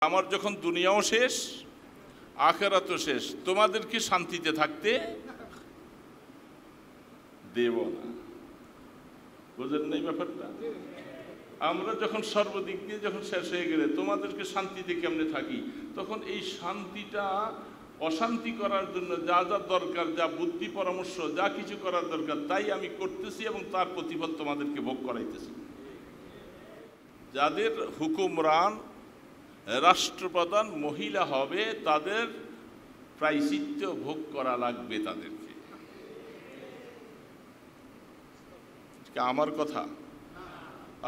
আমার যখন দুনিয়াও শেষ, আখিরাতও শেষ, তোমাদেরকে শান্তিতে থাকতে দেব না। বুঝেন নাই ব্যাপারটা? আমরা যখন সর্বদিক দিয়ে যখন শেষ হয়ে গেলে তোমাদেরকে শান্তিতে কেমনে থাকি, তখন এই শান্তিটা অশান্তি করার জন্য যা যা দরকার, যা বুদ্ধি পরামর্শ, যা কিছু করার দরকার তাই আমি করতেছি এবং তার প্রতিফল তোমাদেরকে ভোগ করাইতেছি। যাদের হুকুমরান রাষ্ট্রপ্রধান মহিলা হবে তাদের প্রায়শ্চিত্ত ভোগ করা লাগবে তাদেরকে। আমার কথা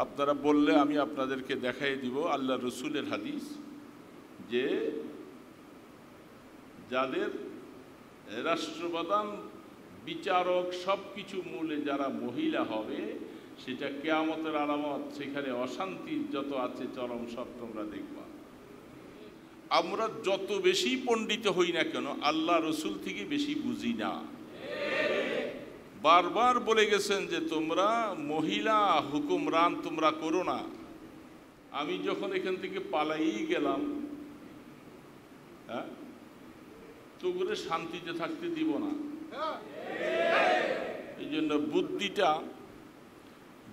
আপনারা বললে আমি আপনাদেরকে দেখাই দিব আল্লাহ রসুলের হাদিস, যে যাদের রাষ্ট্রপ্রধান বিচারক সব কিছু মূলে যারা মহিলা হবে, সেটা কিয়ামতের আলামত, সেখানে অশান্তির যত আছে চরম সব তোমরা দেখবা। আমরা যত বেশি পণ্ডিত হই না কেন আল্লাহ রসুল থেকে বেশি বুঝি না। বারবার বলে গেছেন যে তোমরা মহিলা হুকুমরান তোমরা করো না। আমি যখন এখান থেকে পালাই গেলাম, হ্যাঁ, তো করে শান্তিতে থাকতে দিব না। এই জন্য বুদ্ধিটা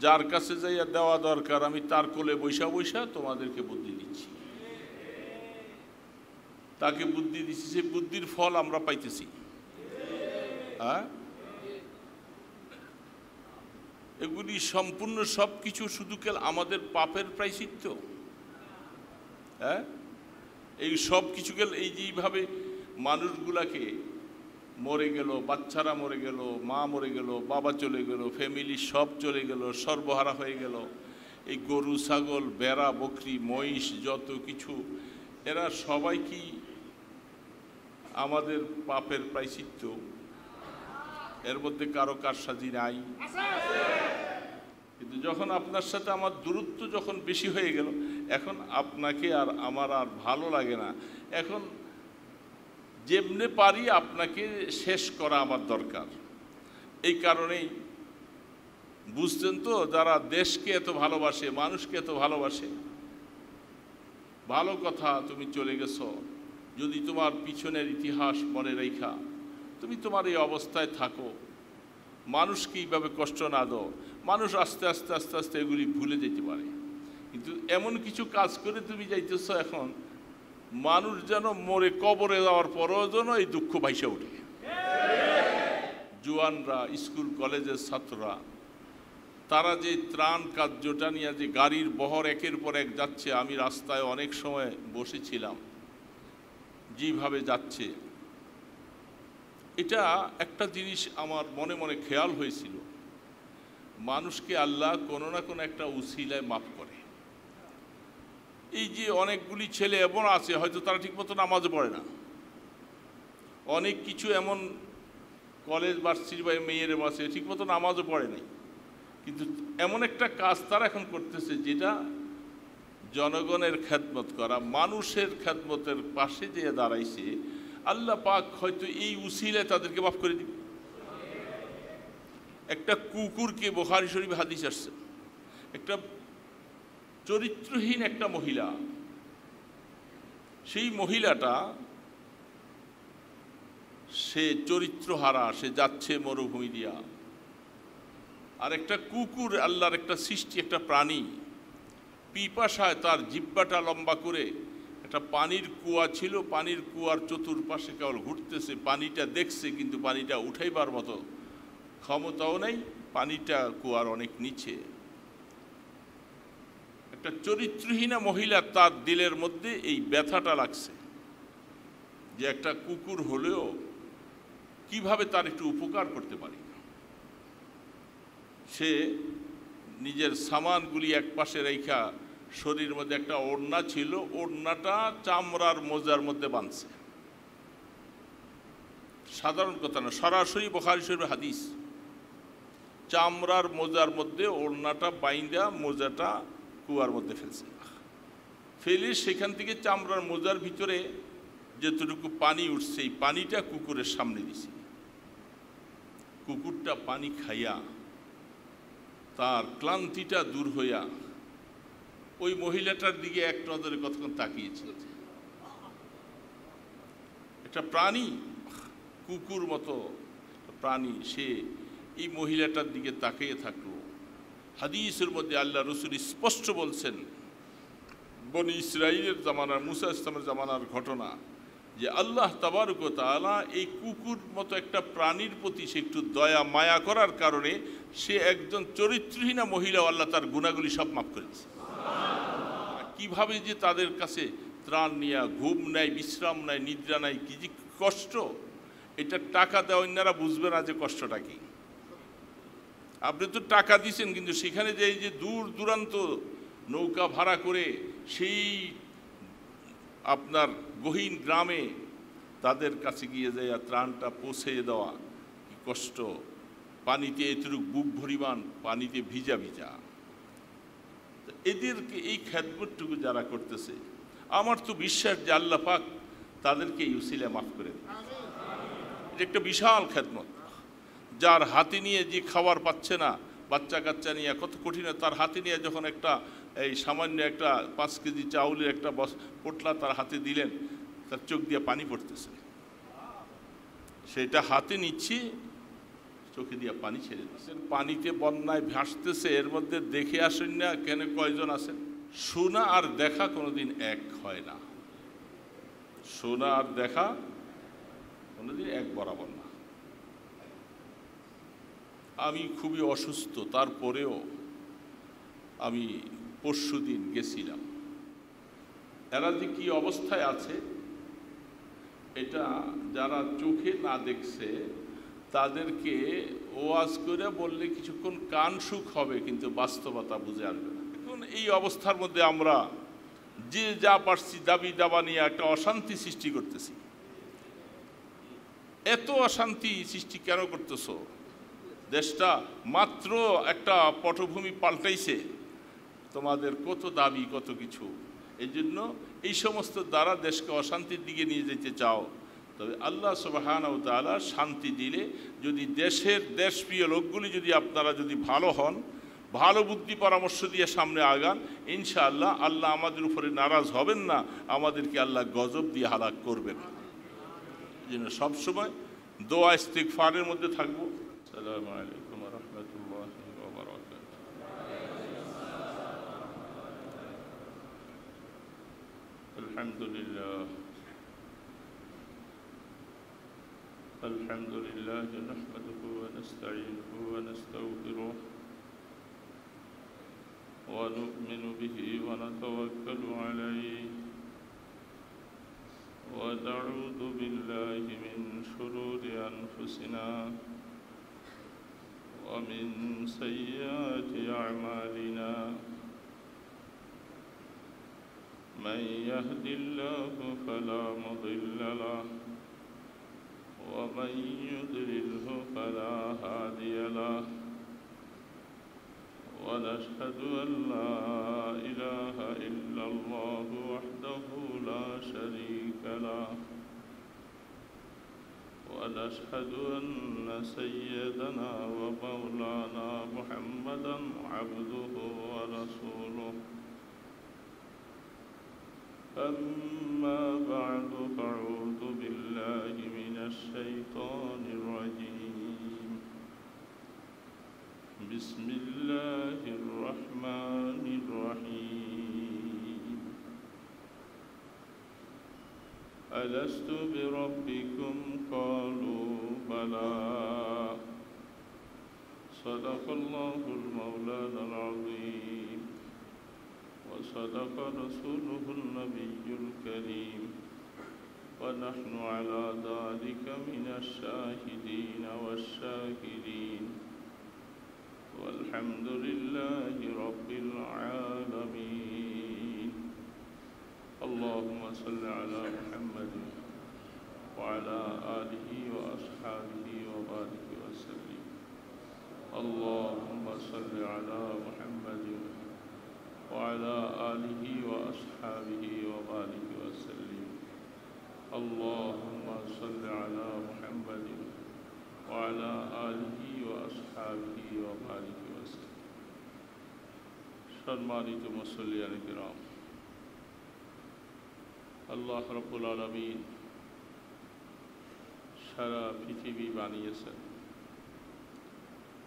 যার কাছে যাইয়া দেওয়া দরকার আমি তার কোলে বৈশা বৈশা তোমাদেরকে বুদ্ধি দিচ্ছি, তাকে বুদ্ধি দিচ্ছি, সেই বুদ্ধির ফল আমরা পাইতেছি। হ্যাঁ, এগুলি সম্পূর্ণ সব কিছু শুধু কেল আমাদের পাপের প্রায়শ্চিত্ত। হ্যাঁ, এই সব কিছু গেল এই যেইভাবে মানুষগুলাকে মরে গেল, বাচ্চারা মরে গেল, মা মরে গেল, বাবা চলে গেল, ফ্যামিলি সব চলে গেল, সর্বহারা হয়ে গেল। এই গরু ছাগল বেড়া বকরি মহিষ যত কিছু, এরা সবাই কি আমাদের পাপের প্রায়শ্চিত্ত? এর মধ্যে কারো কারসাজি নাই। কিন্তু যখন আপনার সাথে আমার দূরত্ব যখন বেশি হয়ে গেল, এখন আপনাকে আর আমার আর ভালো লাগে না। এখন যেমনে পারি আপনাকে শেষ করা আমার দরকার। এই কারণেই বুঝতেন তো, যারা দেশকে এত ভালোবাসে, মানুষকে এত ভালোবাসে, ভালো কথা তুমি চলে গেছো, যদি তোমার পিছনের ইতিহাস মনে রেখা তুমি তোমার এই অবস্থায় থাকো, মানুষকে এইভাবে কষ্ট না দাও, মানুষ আস্তে আস্তে আস্তে আস্তে এগুলি ভুলে যেতে পারে। কিন্তু এমন কিছু কাজ করে তুমি যাইতেছ, এখন মানুষ যেন মরে কবরে যাওয়ার পরও যেন এই দুঃখ ভাইসা ওঠে। জোয়ানরা, স্কুল কলেজের ছাত্ররা, তারা যে ত্রাণ কার্যটা নিয়ে যে গাড়ির বহর একের পর এক যাচ্ছে, আমি রাস্তায় অনেক সময় বসেছিলাম, যেভাবে যাচ্ছে, এটা একটা জিনিস আমার মনে মনে খেয়াল হয়েছিল, মানুষকে আল্লাহ কোনো না কোনো একটা উসিলায় মাফ করে। এই যে অনেকগুলি ছেলে এমন আছে হয়তো তারা ঠিকমতো নামাজও পড়ে না, অনেক কিছু এমন কলেজ ভার্সিটি বা মেয়ের আছে ঠিকমতো নামাজও পড়ে নাই, কিন্তু এমন একটা কাজ তারা এখন করতেছে যেটা জনগণের খেদমত করা, মানুষের খেদমতের পাশে যে দাঁড়াইছে, আল্লাহ পাক হয়তো এই উসিলায় তাদেরকে মাফ করে দিবে। একটা কুকুরকে, বুখারী শরীফ হাদিস আসছে, একটা চরিত্রহীন একটা মহিলা, সেই মহিলাটা সে চরিত্রহারা, সে যাচ্ছে মরুভূমি দিয়া, আর একটা কুকুর আল্লাহর একটা সৃষ্টি, একটা প্রাণী, পিপাসায় তার জিহ্বাটা লম্বা করে একটা পানির কুয়া ছিল, পানির কুয়ার চতুর্পাশে কেবল ঘুরতেছে, পানিটা দেখছে কিন্তু পানিটা উঠাইবার মতো ক্ষমতাও নেই, পানিটা কুয়ার অনেক নিচে। একটা চরিত্রহীনা মহিলা, তার দিলের মধ্যে এই ব্যথাটা লাগছে যে একটা কুকুর হলেও কিভাবে তার একটু উপকার করতে পারি। সে নিজের সামানগুলি এক পাশে রেখা, শরীরের মধ্যে একটা ওড়না ছিল, ওড়নাটা চামড়ার মোজার মধ্যে বাঁধছে। সাধারণ কথা না, সরাসরি বুখারী শরীফের হাদিস, চামড়ার মোজার মধ্যে ওড়নাটা বাইন্দা মোজাটা কুয়ার মধ্যে ফেলছে, ফেলে সেখান থেকে চামড়ার মোজার ভিতরে যেটুকু পানি উঠছে, এই পানিটা কুকুরের সামনে দিছে। কুকুরটা পানি খাইয়া তার ক্লান্তিটা দূর হইয়া ওই মহিলাটার দিকে এক নজরে কতক্ষণ তাকিয়েছিল। একটা প্রাণী, কুকুর মতো প্রাণী, সে এই মহিলাটার দিকে তাকিয়ে থাকলো। হাদিসের মধ্যে আল্লাহ রসুল স্পষ্ট বলছেন, বনি ইসরাইলের জামানার, মুসা ইসলামের জামানার ঘটনা, যে আল্লাহ তাবারক ওয়া তাআলা এই কুকুর মতো একটা প্রাণীর প্রতি সে একটু দয়া মায়া করার কারণে সে একজন চরিত্রহীনা মহিলা, আল্লাহ তার গুণাগুলি সব মাফ করেছে। কিভাবে যে তাদের কাছে ত্রাণ নিয়ে ঘুম নেয়, বিশ্রাম নেয়, নিদ্রা নেয়, কি যে কষ্ট, এটা টাকা দেওয়া অন্যরা বুঝবে না যে কষ্টটা কি। আপনি তো টাকা দিয়েছেন, কিন্তু সেখানে যে এই যে দূর দূরান্ত নৌকা ভাড়া করে সেই আপনার গহীন গ্রামে তাদের কাছে গিয়ে যায় ত্রাণটা পৌঁছে দেওয়া, কি কষ্ট। পানিতে এতটুক বুক ভরিমাণ পানিতে ভিজা ভিজা। এদেরকে এই খেদমতটুকু যারা করতেছে, আমার তো বিশ্বাস যে আল্লাহ পাক তাদেরকে এই উসিলা মাফ করে দেবে। এটা একটা বিশাল খেদমত। যার হাতে নিয়ে যে খাবার পাচ্ছে না, বাচ্চা কাচ্চা নিয়ে কত কঠিন, তার হাতে নিয়ে যখন একটা এই সামান্য একটা 5 কেজি চাউলের একটা পোটলা তার হাতে দিলেন, তার চোখ দিয়ে পানি পড়তেছে। সেটা হাতে নিচ্ছি, চোখে দিয়ে পানি ছেড়ে দিচ্ছে। পানিতে বন্যায় ভাসতেছে, এর মধ্যে দেখে আসেন না কেন, কয়জন আছেন? শোনা আর দেখা কোনোদিন এক হয় না। শোনা আর দেখা কোনোদিন এক বরাবর না। আমি খুবই অসুস্থ, তারপরেও আমি পরশুদিন গেছিলাম। এরা যে কি অবস্থায় আছে, এটা যারা চোখে না দেখছে তাদেরকে ওয়াজ করে বললে কিছুক্ষণ কান সুখ হবে, কিন্তু বাস্তবতা বুঝে আসবে না। এখন এই অবস্থার মধ্যে আমরা যে যা পারছি দাবি দাবা নিয়ে একটা অশান্তি সৃষ্টি করতেছি। এত অশান্তি সৃষ্টি কেন করতেছ? দেশটা মাত্র একটা পটভূমি পাল্টাইছে, তোমাদের কত দাবি কত কিছু। এই জন্য এই সমস্ত দ্বারা দেশকে অশান্তির দিকে নিয়ে যেতে চাও, তবে আল্লাহ সুবহানাহু ওয়া তাআলা শান্তি দিলে, যদি দেশপ্রিয় লোকগুলি যদি আপনারা যদি ভালো হন, ভালো বুদ্ধি পরামর্শ দিয়ে সামনে আগান, ইনশাআল্লাহ আল্লাহ আমাদের উপরে নারাজ হবেন না, আমাদেরকে আল্লাহ গজব দিয়ে হালাক করবেন। এই জন্য সবসময় দোয়া ইস্তিগফারের মধ্যে থাকবো। আসসালামু আলাইকুম ওয়া রাহমাতুল্লাহি ওয়া বারাকাতুহু। আলহামদুলিল্লাহ নাহমাদুহু ওয়া নাস্তাঈনুহু ওয়া নাস্তাগফিরুহ ওয়া নু'মিনু বিহি ওয়া নাতাওয়াক্কালু আলাইহি ওয়া না'উযু বিল্লাহি মিন শুরুরি আনফুসিনা ومن سيئات أعمالنا من يهد الله فلا مضل له ومن يضلله فلا هادي له ونشهد أن لا إله إلا الله وحده لا شريك له ونشهد أن سيدنا ومولانا محمدا عبده ورسوله أما بعد فأعوذ بالله من الشيطان الرجيم بسم الله الرحمن الرحيم ألست بربكم قالوا بلى صدق الله المولانا العظيم وصدق رسوله النبي الكريم ونحن على ذلك من الشاهدين والشاكرين والحمد لله رب العالمين اللهم صل على محمد وعلى آله وأصحابه وبارك وسلم اللهم صل على محمد وعلى آله وأصحابه وبارك وسلم اللهم صل على محمد وعلى آله وأصحابه وبارك وسلم সম্মানিত মুসল্লিয়ান কিরাম, আল্লাহ রাব্বুল আলামিন সারা পৃথিবী বানিয়েছেন,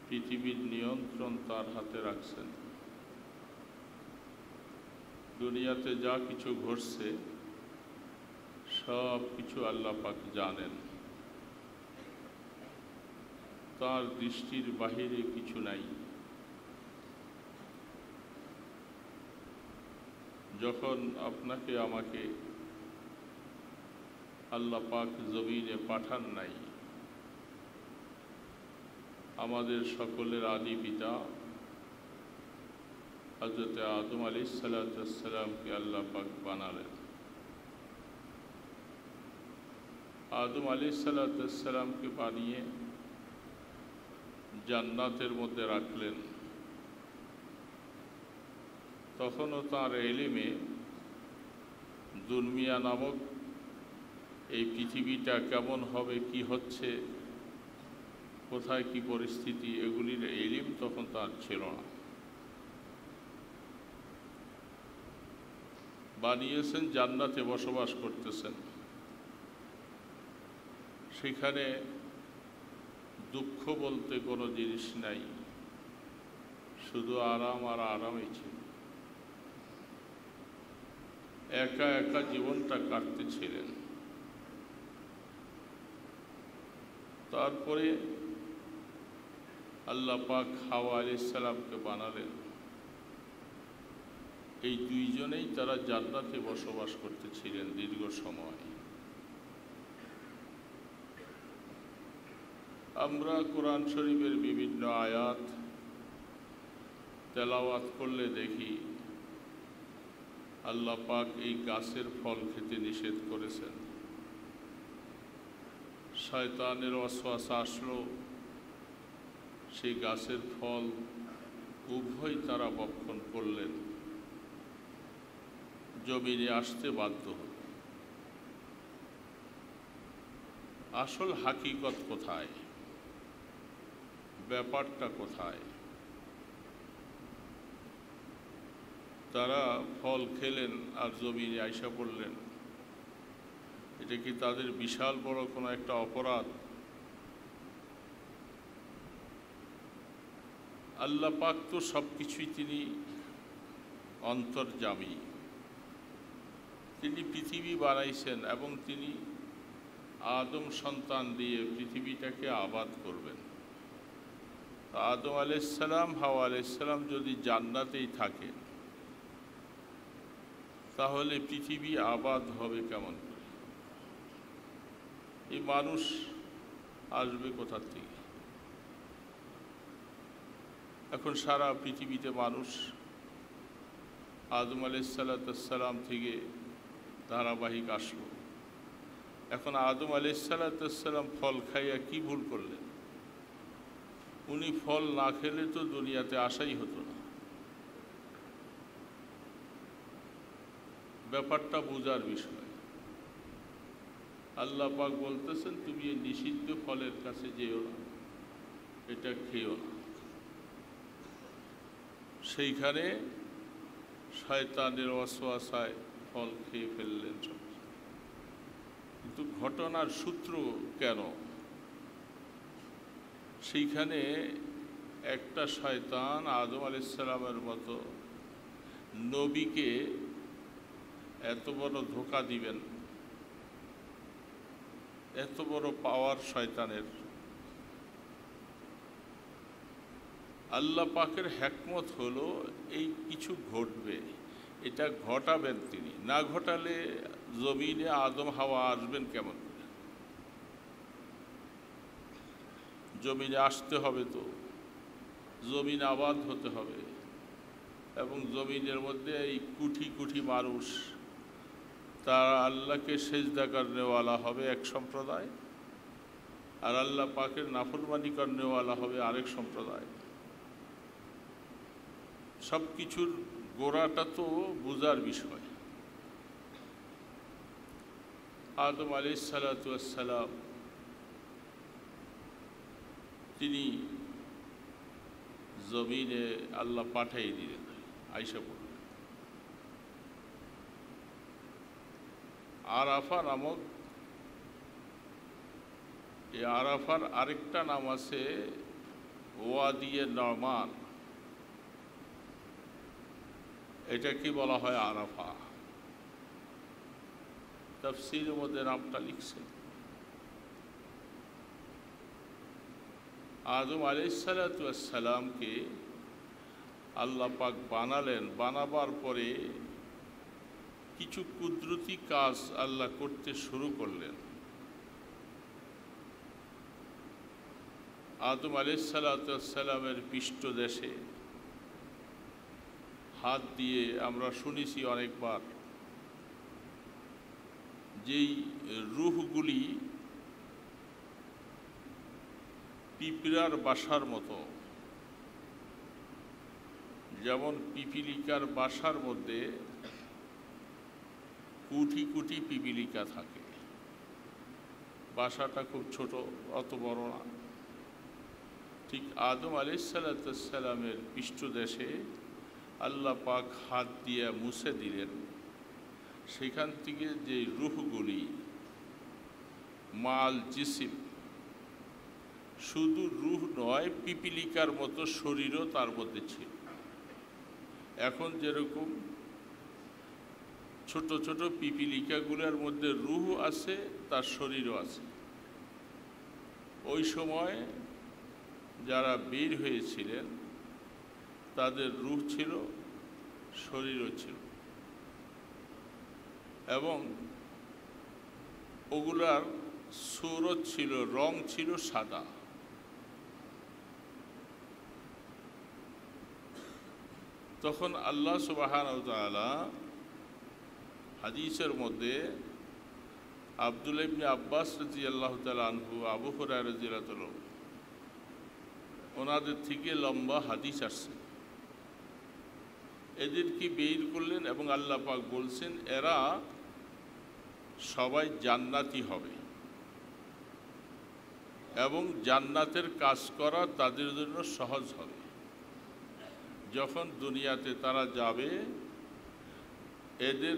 পৃথিবীর নিয়ন্ত্রণ তার হাতে রাখছেন। দুনিয়াতে যা কিছু ঘটছে সব কিছু আল্লাহ পাক জানেন, তার দৃষ্টির বাহিরে কিছু নাই। যখন আপনাকে আমাকে আল্লাহ পাক জমিনে পাঠান নাই, আমাদের সকলের আদি পিতা হযরত আদম আলাইহিস সালামকে আল্লাহ পাক বানালেন। আদম আলাইহিস সালামকে বানিয়ে জান্নাতের মধ্যে রাখলেন। তখনও তাঁর ইলমে দুনিয়া নামক এই পৃথিবীটা কেমন হবে, কি হচ্ছে, কোথায় কি পরিস্থিতি, এগুলির ইলম তখন তার ছিল না। বানিয়েছেন, জান্নাতে বসবাস করতেছেন। সেখানে দুঃখ বলতে কোনো জিনিস নাই, শুধু আরাম আর আরামই ছিল। একা একা জীবনটা কাটতেছিলেন। তারপরে আল্লাহ পাক হাওয়া আলাইহিস সালামকে বানালেন। এই দুইজনেই তারা জান্নাতে বসবাস করতেছিলেন দীর্ঘ সময়। আমরা কোরআন শরীফের বিভিন্ন আয়াত তেলাওয়াত করলে দেখি আল্লাহ পাক এই গাছের ফল খেতে নিষেধ করেছেন। শয়তানের ওয়াসওয়াসা আসলো, সেই গাছের ফল উভয় তারা ভক্ষণ করলেন, জমিনে আসতে বাধ্য হল। আসল হাকিকত কোথায়, ব্যাপারটা কোথায়? তারা ফল খেলেন আর জমিনে আইসা পড়লেন। এটা কি তাদের বিশাল বড় কোনো একটা অপরাধ? আল্লাহ পাক তো সব কিছুই তিনি অন্তর্যামী, তিনি পৃথিবী বানাইছেন এবং তিনি আদম সন্তান দিয়ে পৃথিবীটাকে আবাদ করবেন। আদম আলাইহিস সালাম, হাওয়া আলাইহিস সালাম যদি জান্নাতেই থাকেন, তাহলে পৃথিবী আবাদ হবে কেমন করে? এই মানুষ আসবে কোথা থেকে? এখন সারা পৃথিবীতে মানুষ আদম আলাইহিস সালাম থেকে ধারাবাহিক আসলো। এখন আদম আলাইহিস সালাম ফল খাইয়া কি ভুল করলেন? উনি ফল না খেলে তো দুনিয়াতে আসাই হতো না। ব্যাপারটা বোঝার বিষয়। আল্লাহ পাক বলতেছেন, তুমি এই নিষিদ্ধ ফলের কাছে যেও না, এটা খেও না। সেইখানে শয়তানের ওয়াসওয়াসায় ফল খেয়ে ফেললেন সব। কিন্তু ঘটনার সূত্র কেন? সেইখানে একটা শয়তান আদম আলাইহিস সালামের মতো নবীকে এত বড় ধোঁকা দিবেন, এত বড় পাওয়ার শয়তানের। আল্লাহ পাকের হিকমত হলো এই কিছু ঘটবে, এটা ঘটাবেন তিনি, না ঘটালে জমিনে আদম হাওয়া আসবেন কেমন? জমিনে আসতে হবে, তো জমিন আবাদ হতে হবে, এবং জমিনের মধ্যে এই কুঠি কুঠি মানুষ, তারা আল্লাহকে সেজদা করনেওয়ালা হবে এক সম্প্রদায়, আর আল্লাহ পাকের নাফরমানি করনেওয়ালা হবে আরেক সম্প্রদায়। সব কিছুর গোড়াটা তো বোঝার বিষয়। আদম আলাইহিস সালাম তিনি জমিনে আল্লাহ পাঠিয়ে দিলেন। আইসা পড়লেন। আরাফা নামক, এই আরাফার আরেকটা নাম আছে ওয়াদিয়ে নমান, এটা কি বলা হয় আরাফা। তাফসীরের মধ্যে নামটা লিখছেন। আদম আলাইহিসসালাতু ওয়াসসালামকে আল্লাহ পাক বানালেন, বানাবার পরে কিছু কুদরতি কাজ আল্লাহ করতে শুরু করলেন। আদম আলাইহিসসালাতু ওয়াসসালামের পৃষ্ঠদেশে হাত দিয়ে আমরা শুনেছি অনেকবার, যেই রূহগুলি পিঁপড়ার বাসার মতো, যেমন পিপিলিকার বাসার মধ্যে কোটি কোটি পিপিলিকা থাকে, বাসাটা খুব ছোট, অত বড় না। ঠিক আদম আলাইহিসসালাতু ওয়াসসালামের পৃষ্ঠদেশে আল্লাহ পাক হাত দিয়ে মুছে দিলেন। সেখান থেকে যে রূহগুলি মাল জিসিম, শুধু রূহ নয়, পিপিলিকার মতো শরীরও তার মধ্যে ছিল। এখন যেরকম ছোট ছোট পিপিলিকাগুলোর মধ্যে রূহ আছে, তার শরীরও আছে। ওই সময় যারা বের হয়েছিলেন তাদের রূহ ছিল, শরীরও ছিল, এবং ওগুলার সুরত ছিল, রং ছিল সাদা। তখন আল্লাহ সুবহানাহু ওয়া তাআলা হাদিসের মধ্যে আব্দুল্লাহ ইবনে আব্বাস রাদিয়াল্লাহু তাআলা আনহু, আবু হুরায়রা রাদিয়াল্লাহু তাআলা ওনাদের থেকে লম্বা হাদিস আসছে। এদেরকে বের করলেন এবং আল্লাহ পাক বলছেন এরা সবাই জান্নাতি হবে এবং জান্নাতের কাজ করা তাদের জন্য সহজ হবে। যখন দুনিয়াতে তারা যাবে, এদের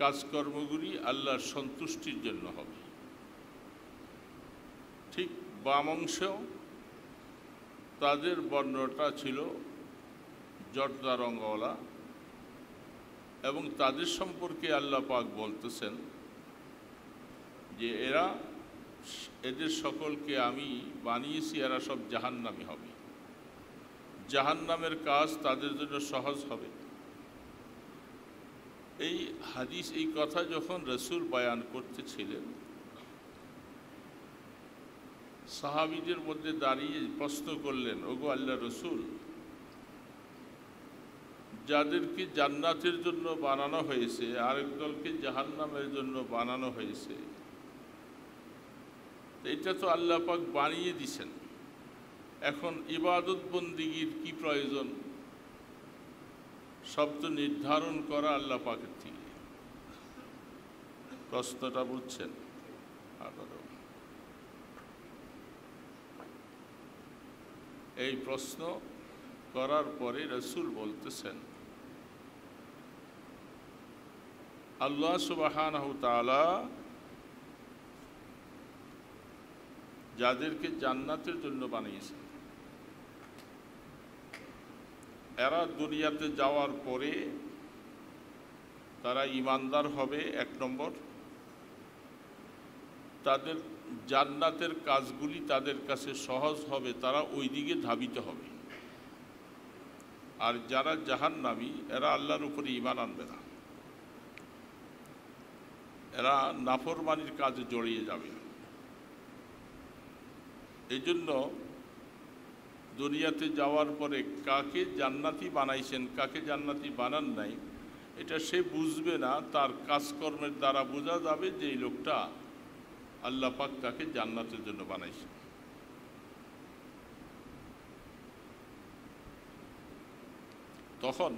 কাজকর্মগুলি আল্লাহর সন্তুষ্টির জন্য হবে। ঠিক বাম অংশ, তাদের বর্ণটা ছিল জর্দা রঙওয়ালা, এবং তাদের সম্পর্কে আল্লাহ পাক বলতেছেন যে এদের সকলকে আমি বানিয়েছি, এরা সব জাহান্নামী হবে, জাহান্নামের কাজ তাদের জন্য সহজ হবে। এই হাদিস, এই কথা যখন রাসূল বয়ান করতেছিলেন, সাহাবীদের মধ্যে দাঁড়িয়ে প্রশ্ন করলেন, ওগো আল্লাহর রাসূল, যাদেরকে জান্নাতের জন্য বানানো হয়েছে আরেক দলকে জাহান্নামের জন্য বানানো হয়েছে, এটা তো আল্লাহ পাক বানিয়ে দিছেন, এখন ইবাদত বন্দিগির কি প্রয়োজন? সব তো নির্ধারণ করা আল্লাহ পাকের থেকে। প্রশ্নটা বুঝছেন? এই প্রশ্ন করার পরে রাসূল বলতেছেন, আল্লাহ সুবহানাহু ওয়া তাআলা যাদেরকে জান্নাতের জন্য বানিয়েছেন, এরা দুনিয়াতে যাওয়ার পরে তারা ঈমানদার হবে, এক নম্বর। তাদের জান্নাতের কাজগুলি তাদের কাছে সহজ হবে, তারা ওই দিকে ধাবিত হবে। আর যারা জাহান্নামী, এরা আল্লাহর উপরে ঈমান আনবে না, এরা নাফরমানির কাজে জড়িয়ে যাবে। এই জন্য দুনিয়াতে যাওয়ার পরে কাকে জান্নাতি বানাইছেন, কাকে জান্নাতি বানান নাই, এটা সে বুঝবে না। তার কাজকর্মের দ্বারা বোঝা যাবে যে এই লোকটা আল্লাহ পাক তাকে জান্নাতের জন্য বানাইছেন। তখন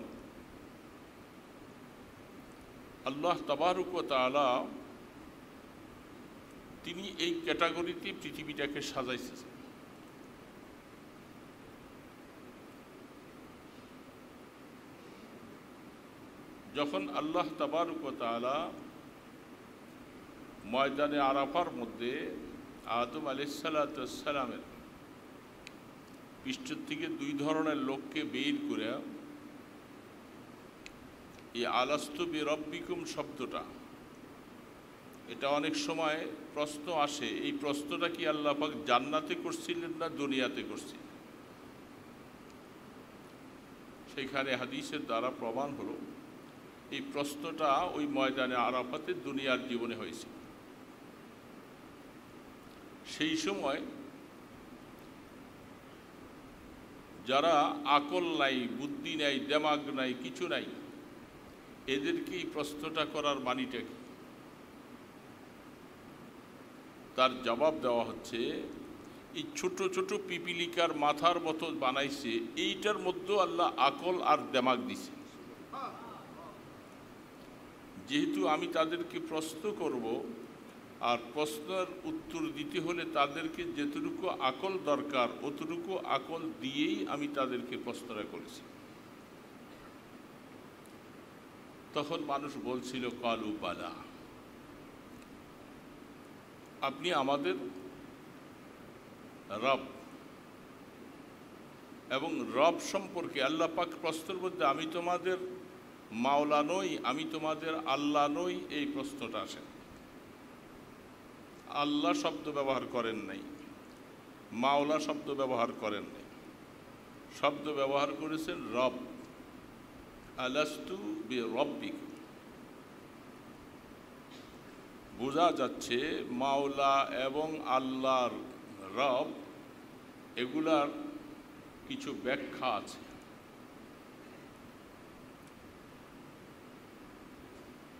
আল্লাহ তাবারক ওয়া তাআলা তিনি এই ক্যাটাগরিতে পৃথিবীটাকে সাজাইছেন। যখন আল্লাহ তাবারক ওয়া তাআলা ময়দানে আরাফার মধ্যে আদম আলাইহিসসালামের পৃষ্ঠ থেকে দুই ধরনের লোককে বের করে এই আলাস্তু বিরব্বিকুম শব্দটা, এটা অনেক সময় প্রশ্ন আসে, এই প্রশ্নটা কি আল্লাহ পাক জান্নাতে করছিলেন না দুনিয়াতে করছিলেন? সেখানে হাদিসের দ্বারা প্রমাণ হলো এই প্রশ্নটা ওই ময়দানে আরাফাতে দুনিয়ার জীবনে হয়েছে। সেই সময় যারা আকল নাই, বুদ্ধি নাই, দেমাগ নাই, কিছু নাই, এদেরকে এই প্রশ্নটা করার মানিটা কি? তার জবাব দেওয়া হচ্ছে, এই ছোট ছোট পিপিলিকার মাথার মতো বানাইছে, এইটার মধ্যেও আল্লাহ আকল আর দেমাগ দিছে। যেহেতু আমি তাদেরকে প্রশ্ন করব, আর প্রশ্নের উত্তর দিতে হলে তাদেরকে যেটুকু আকল দরকার অতটুকু আকল দিয়েই আমি তাদেরকে প্রশ্নটা করেছি। তখন মানুষ বলছিল, কালু বালা, আপনি আমাদের রব, এবং রব সম্পর্কে আল্লাহ পাক প্রশ্নের মধ্যে আমি তোমাদের মাওলা নই, আমি তোমাদের আল্লাহ নই, এই প্রশ্নটা আসে। আল্লাহ শব্দ ব্যবহার করেন নাই, মাওলা শব্দ ব্যবহার করেন নাই, শব্দ ব্যবহার করেছেন রব। আলাস্তু বিরব্বিকুম, বোঝা যাচ্ছে মাওলা এবং আল্লাহর রব এগুলার কিছু ব্যাখ্যা আছে।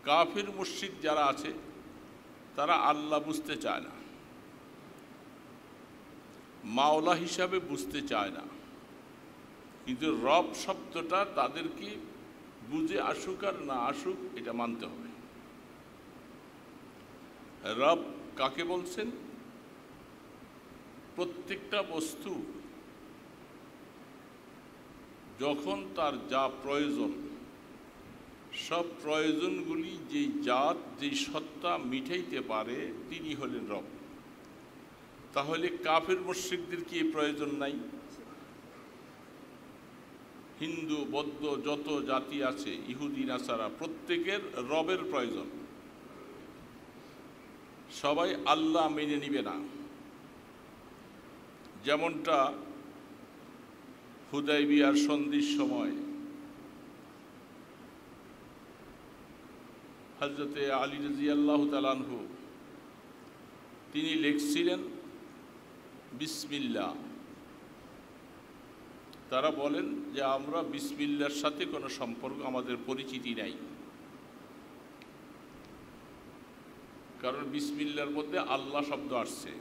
কাফির মুশরিক যারা আছে তারা আল্লাহ বুঝতে চায় না, মাওলা হিসাবে বুঝতে চায় না, কিন্তু রব শব্দটা তাদেরকে বুঝে আসুক আর না আসুক এটা মানতে হবে। রব কাকে বলছেন? প্রত্যেকটা বস্তু যখন তার যা প্রয়োজন, সব প্রয়োজনগুলি যেই জাত, যেই সত্তা মিটাইতে পারে তিনি হলেন রব। তাহলে কাফের মুশরিকদের কি এই প্রয়োজন নাই? হিন্দু, বৌদ্ধ যত জাতি আছে, ইহুদি, নাসারা, প্রত্যেকের রবের প্রয়োজন। সবাই আল্লাহ মেনে নিবে না। যেমনটা হুদাইবিয়ার সন্ধির সময় হযরতে আলী রাদিয়াল্লাহু তাআলা আনহু তিনি লিখছিলেন বিসমিল্লাহ। তারা বলেন যে আমরা বিসমিল্লাহর সাথে কোনো সম্পর্ক, আমাদের পরিচিতি নাই, কারণ বিসমিল্লাহর মধ্যে আল্লাহ শব্দ আসছে,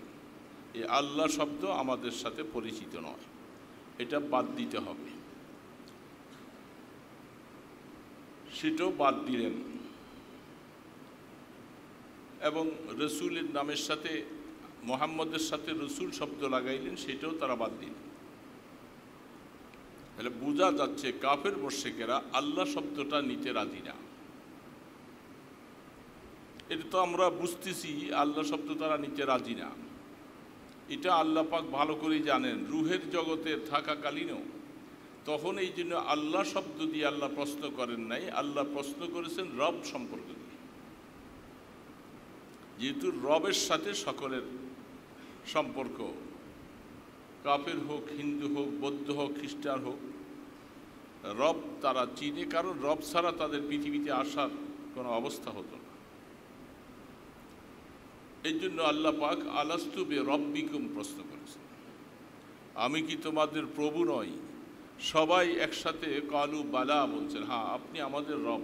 এই আল্লাহ শব্দ আমাদের সাথে পরিচিত নয়, এটা বাদ দিতে হবে। সেটাও বাদ দিলেন এবং রসুলের নামের সাথে, মুহাম্মদের সাথে রসুল শব্দ লাগাইলেন, সেটাও তারা বাদ দিলেন। তাহলে বোঝা যাচ্ছে কাফের মুশরিকেরা আল্লাহ শব্দটা নিতে রাজি না। এটা তো আমরা বুঝতেছি, আল্লাহ শব্দ তারা নিতে রাজি না, এটা আল্লাহ পাক ভালো করেই জানেন। রুহের জগতে থাকাকালীনও তখন এই জন্য আল্লাহ শব্দ দিয়ে আল্লাহ প্রশ্ন করেন নাই, আল্লাহ প্রশ্ন করেছেন রব সম্পর্ক দিয়ে। যেহেতু রবের সাথে সকলের সম্পর্ক, কাফের হোক, হিন্দু হোক, বৌদ্ধ হোক, খ্রিস্টান হোক, রব তারা চিনে, কারণ রব ছাড়া তাদের পৃথিবীতে আসার কোনো অবস্থা হতো না। এই জন্য আল্লাহ পাক আলাস্তু বিরব্বিকুম প্রশ্ন করেছেন, আমি কি তোমাদের প্রভু নই? সবাই একসাথে কালু বালা বলছেন, হ্যাঁ আপনি আমাদের রব।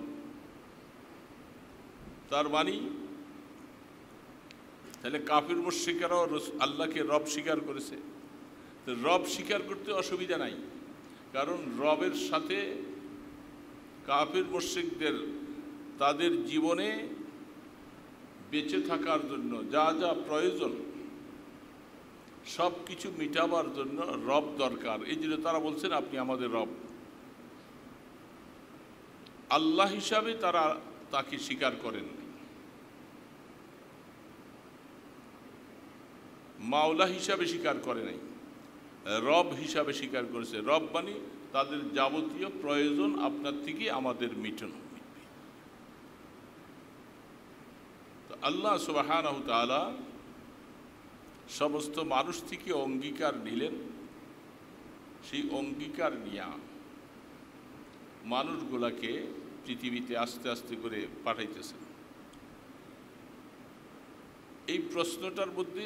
তার মানে তাহলে কাফির মুশরিকরাও আল্লাহকে রব স্বীকার করেছে। তো রব স্বীকার করতে অসুবিধা নাই, কারণ রবের সাথে কাফির মুশরিকদের তাদের জীবনে বেঁচে থাকার জন্য যা যা প্রয়োজন সব কিছু মিটাবার জন্য রব দরকার। এই জন্য তারা বলছেন আপনি আমাদের রব। আল্লাহ হিসাবে তারা তাকে স্বীকার করেন, মাওলা হিসাবে স্বীকার করে নাই, রব হিসাবে স্বীকার করেছে। রব মানে তাদের যাবতীয় প্রয়োজন আপনার থেকে আমাদের মিটানো। তো আল্লাহ সুবহানাহু ওয়া তাআলা সমস্ত মানুষ থেকে অঙ্গীকার নিলেন, সেই অঙ্গীকার নিয়ে মানুষগুলাকে পৃথিবীতে আস্তে আস্তে করে পাঠাইতেছেন। এই প্রশ্নটার মধ্যে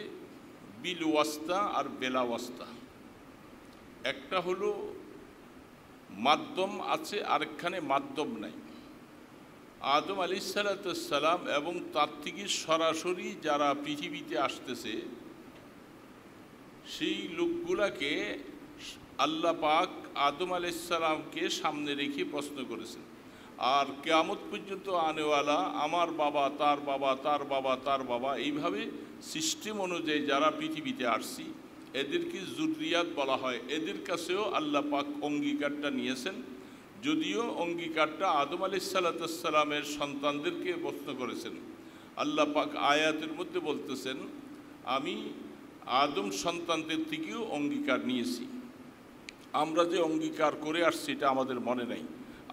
বিল ওয়াস্তা আর বেলা ওয়াস্তা, একটা হলো মাধ্যম আছে, আরেকখানে মাধ্যম নাই। আদম আলাইহিস সালাম এবং তার থেকে সরাসরি যারা পৃথিবীতে আসতেছে সেই লোকগুলাকে আল্লাহ পাক আদম আলাইহিস সালামকে সামনে রেখে প্রশ্ন করেছেন। আর কিয়ামত পর্যন্ত আনেওয়ালা আমার বাবা, তার বাবা, তার বাবা, তার বাবা, এইভাবে সিস্টেম অনুযায়ী যারা পৃথিবীতে আসছি এদেরকে যুররিয়াত বলা হয়। এদের কাছেও আল্লাহ পাক অঙ্গীকারটা নিয়েছেন, যদিও অঙ্গীকারটা আদম আলাইহিস সালামের সন্তানদেরকে প্রশ্ন করেছেন। আল্লাহ পাক আয়াতের মধ্যে বলতেছেন, আমি আদম সন্তানদের থেকেও অঙ্গীকার নিয়েছি। আমরা যে অঙ্গীকার করে আসছি এটা আমাদের মনে নাই,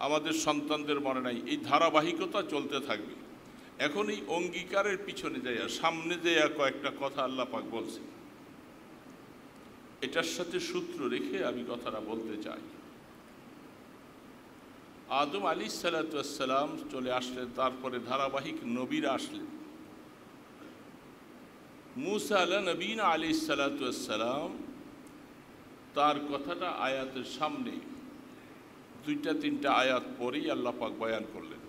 আমাদের সন্তানদের মনে নাই, এই ধারাবাহিকতা চলতে থাকবে। এখন এই অঙ্গীকারের পিছনে যাইয়া সামনে যাইয়া কয়েকটা কথা আল্লাহ পাক বলছেন, এটার সাথে সূত্র রেখে আমি কথাটা বলতে চাই। আদম আলাইহিস সালাম চলে আসলেন, তারপরে ধারাবাহিক নবীরা আসলেন। মুসা আলা নবীনা আলাইহিস সালাম তার কথাটা আয়াতের সামনে দুইটা তিনটা আয়াত পরেই আল্লাহ পাক বয়ান করলেন।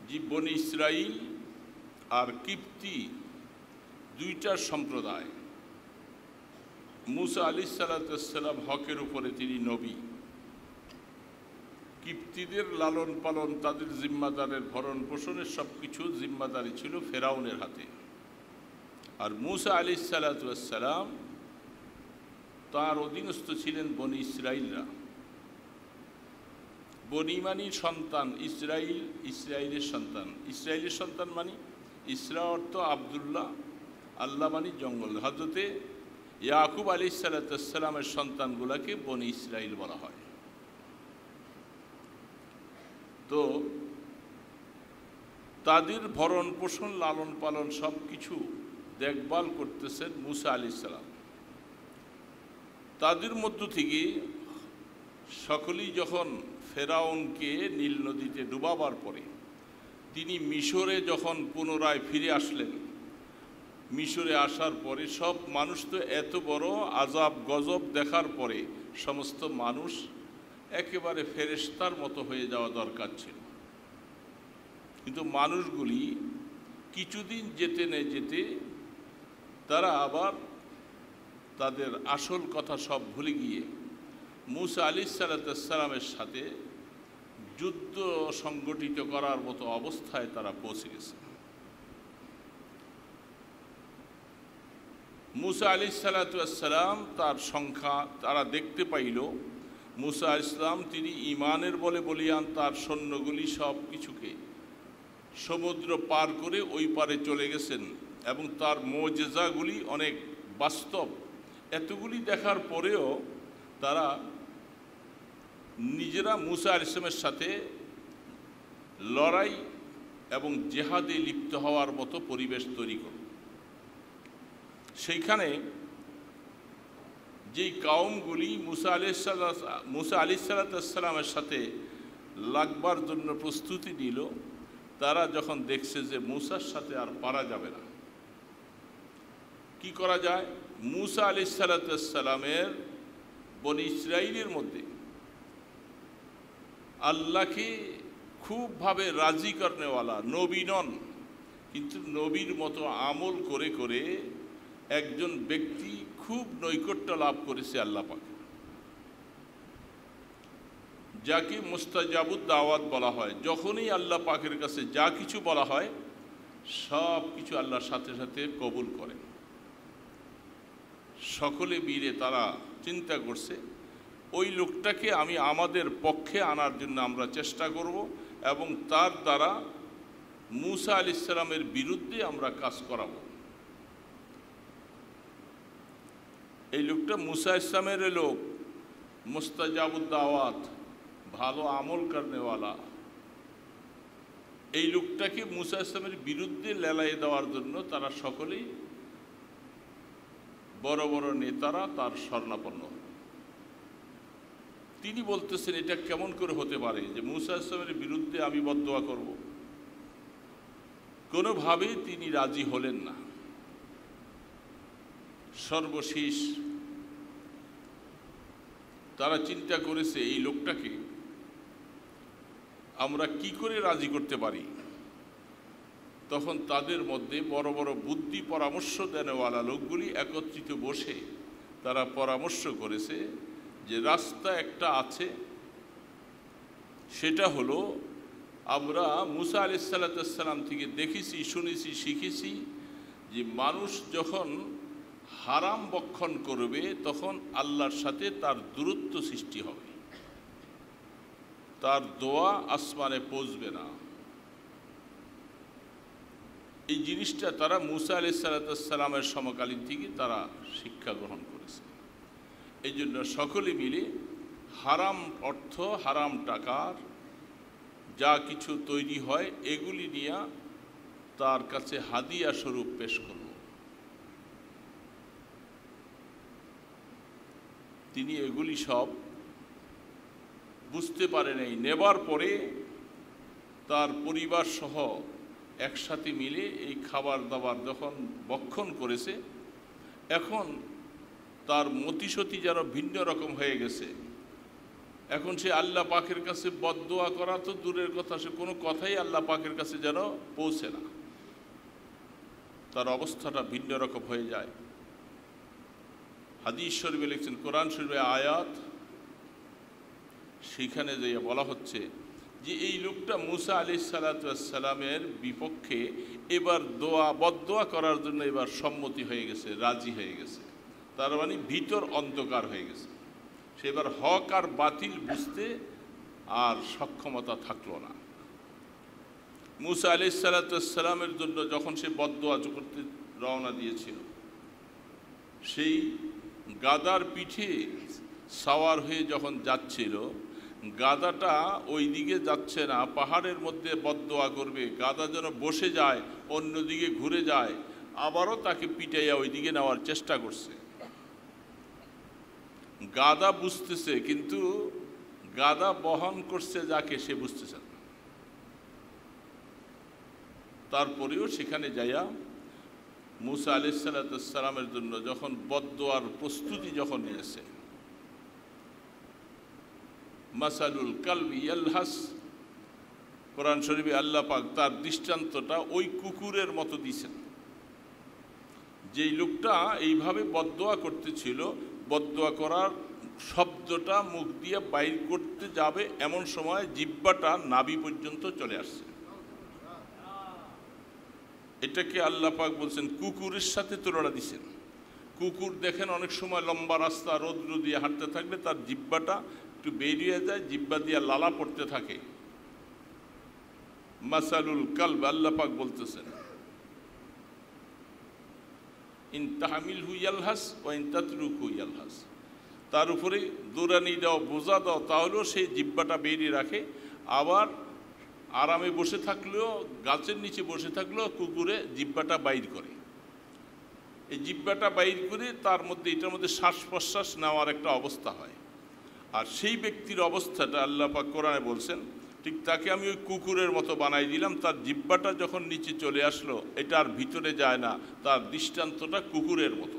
যে বনি ইসরাইল আর কিপ্তি দুইটা সম্প্রদায়, মুসা আলাইহিস সালাম হকের উপরে তিনি নবী, কিপ্তিদের লালন পালন, তাদের জিম্মাদারের ভরণ পোষণের সব কিছু জিম্মাদারি ছিল ফেরাউনের হাতে। আর মুসা আলাইহিস সালাম তার অধীনস্থ ছিলেন বনি ইসরাইলরা। বনি মানি সন্তান, ইসরাইল ইসরাইলের সন্তান। ইসরাইলের সন্তান মানে ইসরা অর্থ আবদুল্লাহ, আল্লাহ মানি জঙ্গল। হযরতে ইয়াকুব আলাইহিস সালামের সন্তানগুলাকে বনি ইসরাইল বলা হয়। তো তাদের ভরণ পোষণ, লালন পালন সব কিছু দেখভাল করতেছেন মুসা আলাইহিস সালাম। তাদের মধ্য থেকে সকলেই যখন ফেরাউনকে নীল নদীতে ডুবাবার পরে তিনি মিশরে যখন পুনরায় ফিরে আসলেন, মিশরে আসার পরে সব মানুষ তো এত বড় আযাব গজব দেখার পরে সমস্ত মানুষ একেবারে ফেরেশতার মতো হয়ে যাওয়া দরকার ছিল। কিন্তু মানুষগুলি কিছুদিন যেতে না যেতে তারা আবার তাদের আসল কথা সব ভুলে গিয়ে মুসা আলাইহিস সালামের সাথে যুদ্ধ সংগঠিত করার মতো অবস্থায় তারা পৌঁছে গেছে। মুসা আলাইহিস সালাম তার সংখ্যা তারা দেখতে পাইল। মুসা আলাইহিস সালাম তিনি ঈমানের বলে বলিয়ান তার সৈন্যগুলি সব কিছুকে সমুদ্র পার করে ওই পারে চলে গেছেন এবং তার মুজিজাগুলি অনেক বাস্তব। এতগুলি দেখার পরেও তারা নিজেরা মুসা আলাইহিস সালামের সাথে লড়াই এবং জেহাদে লিপ্ত হওয়ার মতো পরিবেশ তৈরি করল। সেইখানে যেই কাউমগুলি মুসা আলাইহিস সালামের সাথে লাগবার জন্য প্রস্তুতি নিল, তারা যখন দেখছে যে মুসার সাথে আর পারা যাবে না, কি করা যায়? মুসা আলাইহিস সালামের বনি ইসরাইলের মধ্যে আল্লাহকে খুবভাবে রাজি করনেওয়ালা নবী নন, কিন্তু নবীর মতো আমল করে করে একজন ব্যক্তি খুব নৈকট্য লাভ করেছে আল্লাহ পাক, যাকে মুস্তাজাবুদ দাওয়াত বলা হয়। যখনই আল্লাহ পাকের কাছে যা কিছু বলা হয় সব কিছু আল্লাহর সাথে সাথে কবুল করেন। সকলে মিলে তারা চিন্তা করছে ওই লোকটাকে আমি আমাদের পক্ষে আনার জন্য আমরা চেষ্টা করব এবং তার দ্বারা মূসা আলাইহিস সালামের বিরুদ্ধে আমরা কাজ করাবো। এই লোকটা মূসা ইসলামের লোক, মুস্তাজাবুদ দাওয়াত, ভালো আমল করনেওয়ালা। এই লোকটাকে মূসা ইসলামের বিরুদ্ধে লেলাই দেওয়ার জন্য তারা সকলেই বড় বড় নেতারা তার শরণাপন্ন। তিনি বলতেছেন এটা কেমন করে হতে পারে যে মূসা ইসলামের বিরুদ্ধে আমি বদদোয়া করব? কোনোভাবেই তিনি রাজি হলেন না। সর্বশেষ তারা চিন্তা করেছে এই লোকটাকে আমরা কি করে রাজি করতে পারি। তখন তাদের মধ্যে বড় বড় বুদ্ধি পরামর্শ দেনওয়ালা লোকগুলি একত্রিত বসে তারা পরামর্শ করেছে যে রাস্তা একটা আছে, সেটা হলো আমরা মূসা আলাইহিস সালাম থেকে দেখেছি, শুনেছি, শিখেছি যে মানুষ যখন হারাম বক্ষণ করবে তখন আল্লাহর সাথে তার দূরত্ব সৃষ্টি হবে, তার দোয়া আসমানে পৌঁছবে না। এই জিনিসটা তারা মূসা আলাইহিস সালামের সমকালীন থেকে তারা শিক্ষা গ্রহণ করেছে। এই জন্য সকলে মিলে হারাম অর্থ, হারাম টাকার যা কিছু তৈরি হয় এগুলি নিয়ে তার কাছে হাদিয়া স্বরূপ পেশ করল। তিনি এগুলি সব বুঝতে পারেন। এই নেবার পরে তার পরিবার সহ একসাথে মিলে এই খাবার দাবার যখন ভক্ষণ করেছে, এখন তার মতিসতি যেন ভিন্ন রকম হয়ে গেছে। এখন সে আল্লাহ পাকের কাছে বদদোয়া করা তো দূরের কথা, সে কোনো কথাই আল্লাহ পাকের কাছে যেন পৌঁছে না। তার অবস্থাটা ভিন্ন রকম হয়ে যায়। হাদিস শরীফে লিখছেন, কোরআন শরীফে আয়াত, সেখানে যে বলা হচ্ছে যে এই লোকটা মূসা আলাইহিস সালামের বিপক্ষে এবার বদদোয়া করার জন্য এবার সম্মতি হয়ে গেছে, রাজি হয়ে গেছে। তার মানে ভিতর অন্ধকার হয়ে গেছে, সে এবার হক আর বাতিল বুঝতে আর সক্ষমতা থাকলো না। মূসা আলাইহিস সালামের জন্য যখন সে বদদোয়া করতে রওনা দিয়েছিল, সেই গাদার পিঠে সাওয়ার হয়ে যখন যাচ্ছিল, গাদাটা ওই দিকে যাচ্ছে না, পাহাড়ের মধ্যে বদদোয়া করবে, গাদা যেন বসে যায়, অন্যদিকে ঘুরে যায়, আবারও তাকে পিটাইয়া ওই দিকে নেওয়ার চেষ্টা করছে। গাদা বুঝতেছে, কিন্তু গাদা বহন করছে যাকে, সে বুঝতেছে না। তারপরেও সেখানে যাইয়া মূসা আলাইহিস সালামের জন্য যখন বদদোয়ার প্রস্তুতি যখন নিয়েছে, মাসালুল কালবি ইয়ালহাস, কোরআন শরীফে আল্লাহ পাক তার দৃষ্টান্তটা ওই কুকুরের মতো দিয়েছেন। যেই লোকটা এইভাবে বদদোয়া করতেছিল, বদদোয়া করার শব্দটা মুখ দিয়ে বাইর করতে যাবে এমন সময় জিহ্বাটা নাভি পর্যন্ত চলে আসছে। এটাকে আল্লাহ পাক বলছেন কুকুরের সাথে তুলনা দিচ্ছেন। কুকুর দেখেন অনেক সময় লম্বা রাস্তা রৌদ্র দিয়ে হাঁটতে থাকলে তার জিহ্বাটা একটু বেরিয়ে যায়, জিহ্বা দিয়ে লালা পড়তে থাকে। মাসালুল কালব, আল্লাহ পাক বলতেছেন ইন তাহমিলহু ইয়ালহাস ওয়া ইন তাতরুকহু ইয়ালহাস, তার উপরে দৌড়ানি দাও, বোঝা দাও, তাহলেও সেই জিহ্বাটা বেরিয়ে রাখে। আবার আরামে বসে থাকলেও, গাছের নিচে বসে থাকলেও কুকুরে জিহ্বাটা বাইর করে। এই জিহ্বাটা বাইর করে তার মধ্যে, এটার মধ্যে শ্বাস প্রশ্বাস নেওয়ার একটা অবস্থা হয়। আর সেই ব্যক্তির অবস্থাটা আল্লাহ পাক কোরআনে বলছেন, ঠিক তাকে আমি ওই কুকুরের মতো বানাই দিলাম। তার জিহ্বাটা যখন নিচে চলে আসলো, এটা আর ভিতরে যায় না, তার দৃষ্টান্তটা কুকুরের মতো।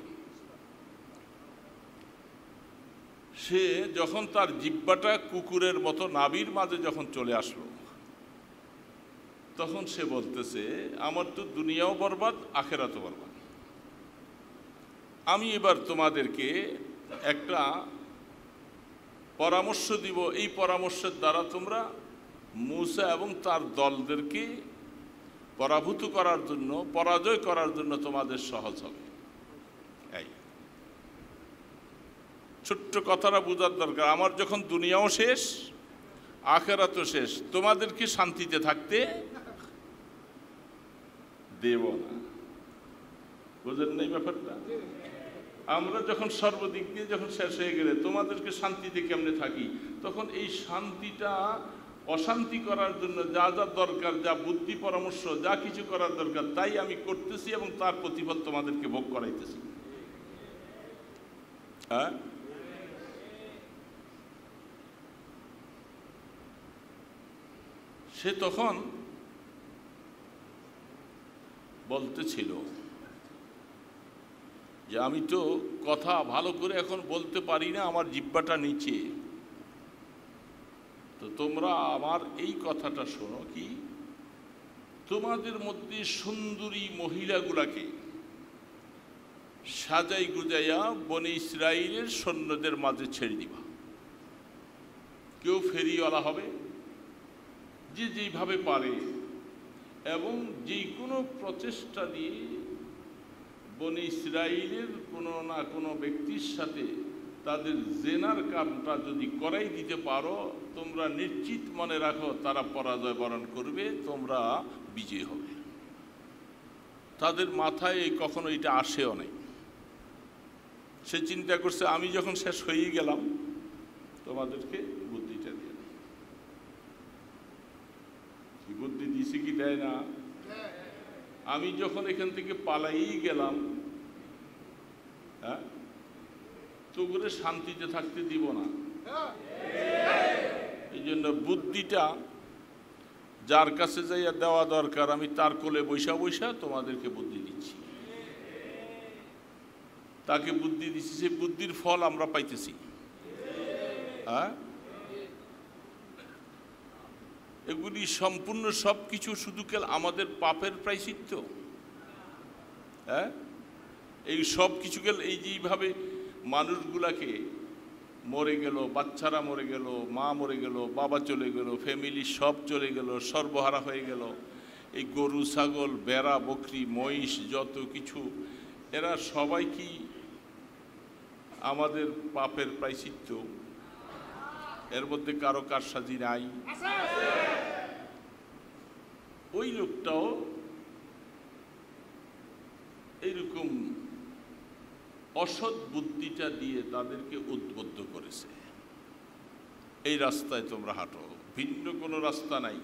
সে যখন তার জিহ্বাটা কুকুরের মতো নাভির মাঝে যখন চলে আসলো, তখন সে বলতেছে আমার তো দুনিয়াও বরবাদ, আখেরাতও বরবাদ। আমি এবার তোমাদেরকে একটা পরামর্শ দিব, এই পরামর্শের দ্বারা তোমরা মূসা এবং তার দলদেরকে পরাভূত করার জন্য, পরাজয় করার জন্য তোমাদের সহজ হবে। এই ছোট্ট কথাটা বোঝার দরকার। আমার যখন দুনিয়াও শেষ, আখিরাতও শেষ, তোমাদেরকে শান্তিতে থাকতে দেব না। বুঝেন নাই ব্যাপারটা? আমরা যখন সর্বদিক দিয়ে যখন শেষ হয়ে গেলে তোমাদেরকে শান্তিতে কেমনে থাকি, তখন এই শান্তিটা অশান্তি করার জন্য যা যা দরকার, যা বুদ্ধি পরামর্শ, যা কিছু করার দরকার, তাই আমি করতেছি এবং তার প্রতিফল তোমাদেরকে ভোগ করাইতেছি। হ্যাঁ, সে তখন বলতেছিল যে আমি তো কথা ভালো করে এখন বলতে পারি না, আমার জিহ্বাটা নিচে। তো তোমরা আমার এই কথাটা শোনো, কি তোমাদের মধ্যে সুন্দরী মহিলাগুলাকে সাজাই গুজাইয়া বনে ইসরাইলের সৈন্যদের মাঝে ছেড়ে দিবা। কেউ ফেরিওয়ালা হবে, যে যেইভাবে পারে, এবং যে কোনো প্রচেষ্টা দিয়ে বনে ইসরাইলের কোনো না কোনো ব্যক্তির সাথে তাদের জেনার কামটা যদি করাই দিতে পারো, তোমরা নিশ্চিত মনে রাখো তারা পরাজয় বরণ করবে, তোমরা বিজয়ী হবে। তাদের মাথায় কখনো এটা আসেও নাই। সে চিন্তা করছে আমি যখন শেষ হয়ে গেলাম তোমাদেরকে বুদ্ধিটা দিয়ে দিই। কি বুদ্ধি দিছে কি দেয় না? আমি যখন এখান থেকে পালাই গেলাম, হ্যাঁ, তো করে শান্তিতে থাকতে দিব না। এই জন্য বুদ্ধিটা যার কাছে যাইয়া দেওয়া দরকার, আমি তার কোলে বৈশা বৈশা তোমাদেরকে বুদ্ধি দিচ্ছি। তাকে বুদ্ধি দিচ্ছি, সেই বুদ্ধির ফল আমরা পাইতেছি। হ্যাঁ, এগুলি সম্পূর্ণ সব কিছু শুধু কেল আমাদের পাপের প্রায়শ্চিত্ত। হ্যাঁ, এই সব কিছু গেল এই যেইভাবে মানুষগুলাকে মরে গেল, বাচ্চারা মরে গেল, মা মরে গেল, বাবা চলে গেল, ফ্যামিলি সব চলে গেল, সর্বহারা হয়ে গেল। এই গরু, ছাগল, বেড়া, বকরি, মহিষ, যত কিছু, এরা সবাই কি আমাদের পাপের প্রায়শ্চিত্ত? এর মধ্যে কারো কারসাজি নাই। ওই লোকটাও এইরকম অসৎ বুদ্ধিটা দিয়ে তাদেরকে উদ্বুদ্ধ করেছে, এই রাস্তায় তোমরা হাঁটো, ভিন্ন কোনো রাস্তা নাই।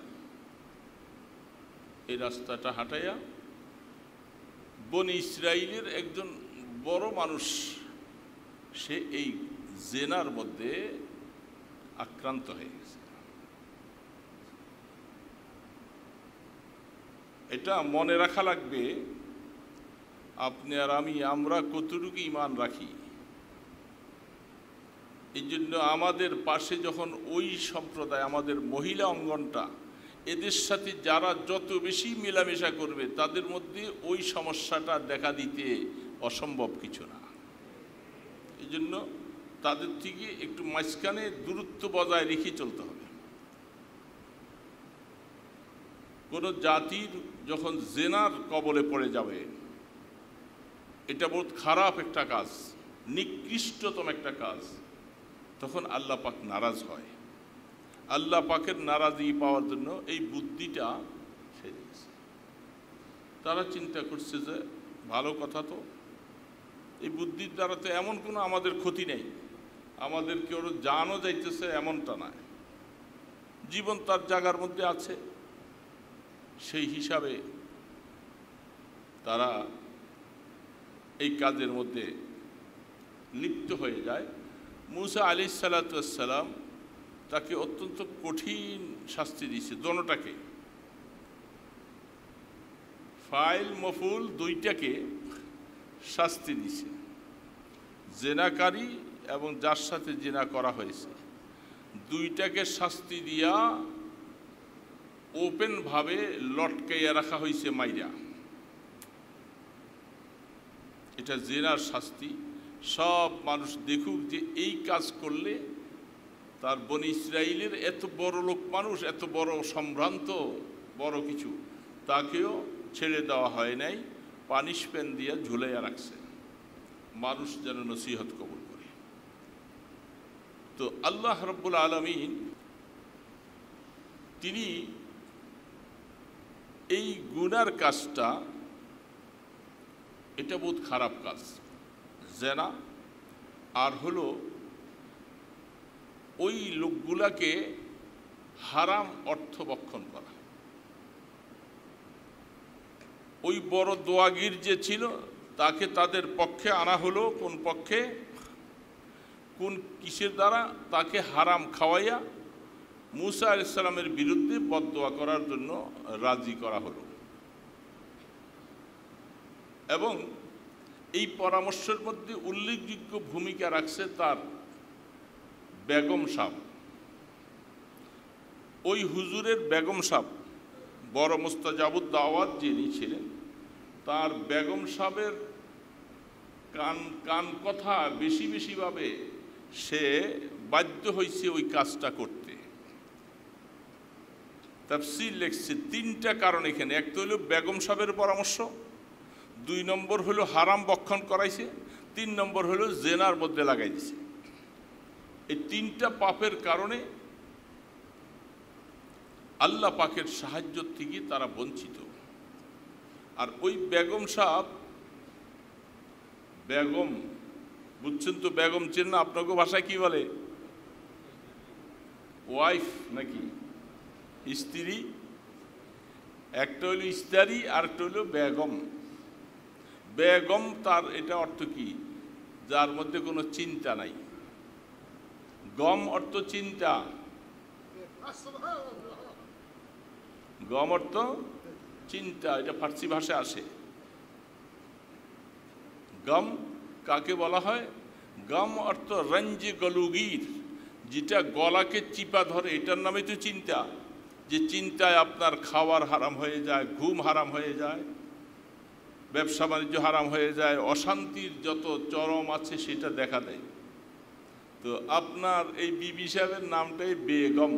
এই রাস্তাটা হাঁটাইয়া বনি ইসরাইলের একজন বড় মানুষ, সে এই জেনার মধ্যে আক্রান্ত হয়ে গেছে। এটা মনে রাখা লাগবে, আপনি আর আমরা কতটুকু ঈমান রাখি। এই জন্য আমাদের পাশে যখন ওই সম্প্রদায়, আমাদের মহিলা অঙ্গনটা, এদের সাথে যারা যত বেশি মেলামেশা করবে, তাদের মধ্যে ওই সমস্যাটা দেখা দিতে অসম্ভব কিছু না। এই জন্য তাদের থেকে একটু মাঝখানে দূরত্ব বজায় রেখে চলতে হবে। কোনো জাতির যখন জেনার কবলে পড়ে যাবে, এটা বহুত খারাপ একটা কাজ, নিকৃষ্টতম একটা কাজ, তখন আল্লাহ পাক নারাজ হয়। আল্লাহ পাকের নারাজি পাওয়ার জন্য এই বুদ্ধিটা সে দিয়েছে। তারা চিন্তা করছে যে ভালো কথা, তো এই বুদ্ধির দ্বারা তো এমন কোনো আমাদের ক্ষতি নেই, আমাদের কেউ জানও যাইতেছে এমনটা নয়, জীবন তার জায়গার মধ্যে আছে। সেই হিসাবে তারা এই কাজের মধ্যে লিপ্ত হয়ে যায়। মুসা আলাইহিস সালাম তাকে অত্যন্ত কঠিন শাস্তি দিয়েছে, দোনোটাকে, ফাইল মফুল দুইটাকে শাস্তি দিয়েছে। জেনাকারী এবং যার সাথে জেনা করা হয়েছে, দুইটাকে শাস্তি দিয়া ওপেনভাবে লটকাইয়া রাখা হয়েছে মাইরা। এটা জেনার শাস্তি। সব মানুষ দেখুক যে এই কাজ করলে তার বনি ইসরাইলের এত বড় লোক মানুষ, এত বড় সম্ভ্রান্ত বড় কিছু, তাকেও ছেড়ে দেওয়া হয় নাই, পানিশমেন্ট দিয়ে ঝুলাইয়া রাখছে, মানুষ যেন নসিহত কবুল করে। তো আল্লাহ রাব্বুল আলামিন তিনি এই গুনার কাজটা, এটা বহুত খারাপ কাজ, জেনা, আর হলো ওই লোকগুলাকে হারাম অর্থ বক্ষণ করা। ওই বড় দোয়াগির যে ছিল তাকে তাদের পক্ষে আনা হলো, কোন পক্ষে, কোন কিসের দ্বারা, তাকে হারাম খাওয়াইয়া মুসা আলাইহিস সালামের বিরুদ্ধে বদদোয়া করার জন্য রাজি করা হলো। এবং এই পরামর্শের মধ্যে উল্লেখযোগ্য ভূমিকা রাখছে তার বেগম সাহেব। ওই হুজুরের বেগম সাহেব, বড় মুস্তাজাবুদ দাওয়াত যিনি ছিলেন, তার বেগম সাহেবের কান কথা বেশি বেশিভাবে সে বাধ্য হয়েছে ওই কাজটা করতে। তাফসীর লেখছে তিনটা কারণ এখানে। এক তো হলো বেগম সাহেবের পরামর্শ, 2 নম্বর হলো হারাম বক্ষণ করাইছে, 3 নম্বর হলো জেনার মধ্যে লাগাই দিছে। এই 3টা পাপের কারণে আল্লাহ পাকের সাহায্য থেকে তারা বঞ্চিত। আর ওই বেগম সাহেব, বেগম বুঝছেন তো, বেগম চেন না? আপনাকে ভাষায় কি বলে? ওয়াইফ নাকি স্ত্রী? একটা হইল স্ত্রী আর একটা হইল বেগম। বেগম তার এটা অর্থ কি? যার মধ্যে কোনো চিন্তা নাই। গম অর্থ চিন্তা, গম অর্থ চিন্তা, এটা ফার্সি ভাষায় আসে। গম কাকে বলা হয়? গম অর্থ রঞ্জে গলুগির, যেটা গলাকে চিপা ধরে, এটার নামে তো চিন্তা। যে চিন্তায় আপনার খাওয়ার হারাম হয়ে যায়, ঘুম হারাম হয়ে যায়, ব্যবসা বাণিজ্য হারাম হয়ে যায়, অশান্তির যত চরম আছে সেটা দেখা দেয়। তো আপনার এই বিবি সাহেবের নামটাই বেগম,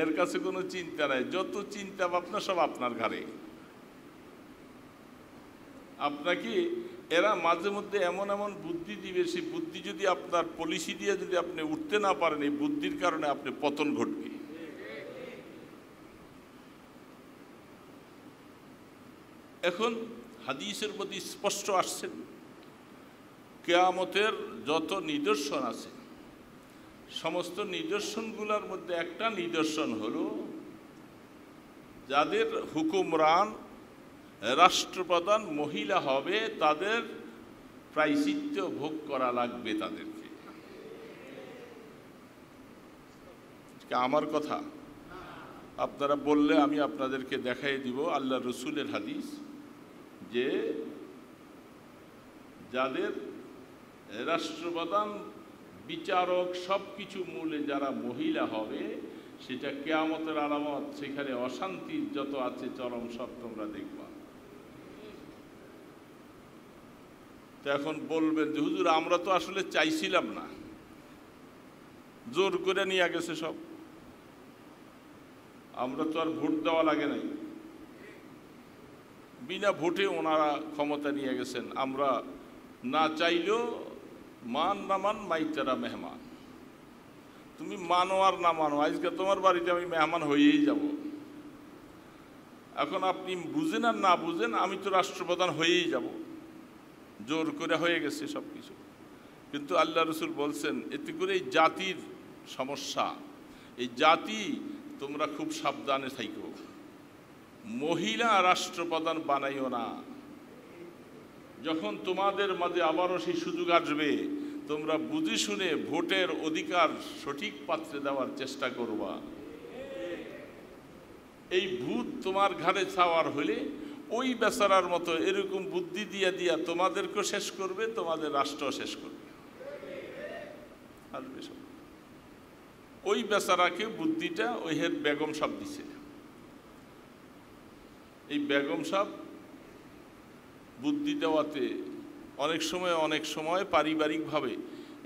এর কাছে কোনো চিন্তা নাই, যত চিন্তা ভাবনা সব আপনার ঘাড়ে। আপনাকে এরা মাঝে মধ্যে এমন এমন বুদ্ধি দিবে, সেই বুদ্ধি যদি আপনার পলিসি দিয়ে যদি আপনি উঠতে না পারেন, এই বুদ্ধির কারণে আপনি পতন ঘটবে। এখন হাদিসের মধ্যে স্পষ্ট আসছেন কিয়ামতের যত নিদর্শন আছে, সমস্ত নিদর্শনগুলোর মধ্যে একটা নিদর্শন হলো যাদের হুকুমরান, রাষ্ট্রপ্রধান মহিলা হবে, তাদের প্রায়শ্চিত্ত ভোগ করা লাগবে তাদেরকে। আমার কথা আপনারা বললে আমি আপনাদেরকে দেখাই দিব আল্লাহ রসুলের হাদিস, যে যাদের রাষ্ট্রপ্রধান, বিচারক, সব কিছু মূলে যারা মহিলা হবে, সেটা কিয়ামতের আলামত। সেখানে অশান্তির যত আছে চরম সব তোমরা দেখবা। তো এখন বলবেন যে হুজুর আমরা তো আসলে চাইছিলাম না, জোর করে নিয়ে গেছে সব, আমরা তো আর ভোট দেওয়া লাগে নাই, বিনা ভোটে ওনারা ক্ষমতা নিয়ে গেছেন। আমরা না চাইলেও মান না মান মাইতারা মেহমান, তুমি মানো আর না মানো, আজকে তোমার বাড়িতে আমি মেহমান হয়েই যাব। এখন আপনি বুঝেন আর না বুঝেন, আমি তো রাষ্ট্রপ্রধান হয়েই যাব, জোর করে হয়ে গেছে সব কিছু। কিন্তু আল্লাহ রসুল বলছেন এতে করে এই জাতির সমস্যা, এই জাতি তোমরা খুব সাবধানে থাইকো, মহিলা রাষ্ট্রপ্রধান বানাইও না। যখন তোমাদের মাঝে আবারও সেই সুযোগ আসবে, তোমরা বুঝে শুনে ভোটের অধিকার সঠিক পাত্রে দেওয়ার চেষ্টা করবা। এই ভূত তোমার ঘাড়ে ছাওয়ার হলে ওই বেচারার মতো এরকম বুদ্ধি দিয়া দিয়া তোমাদেরকেও শেষ করবে, তোমাদের রাষ্ট্র শেষ করবে। ওই বেচারাকে বুদ্ধিটা ওই হের বেগম সাহেব দিছে। এই বেগম সাহেব বুদ্ধি দেওয়াতে অনেক সময় পারিবারিকভাবে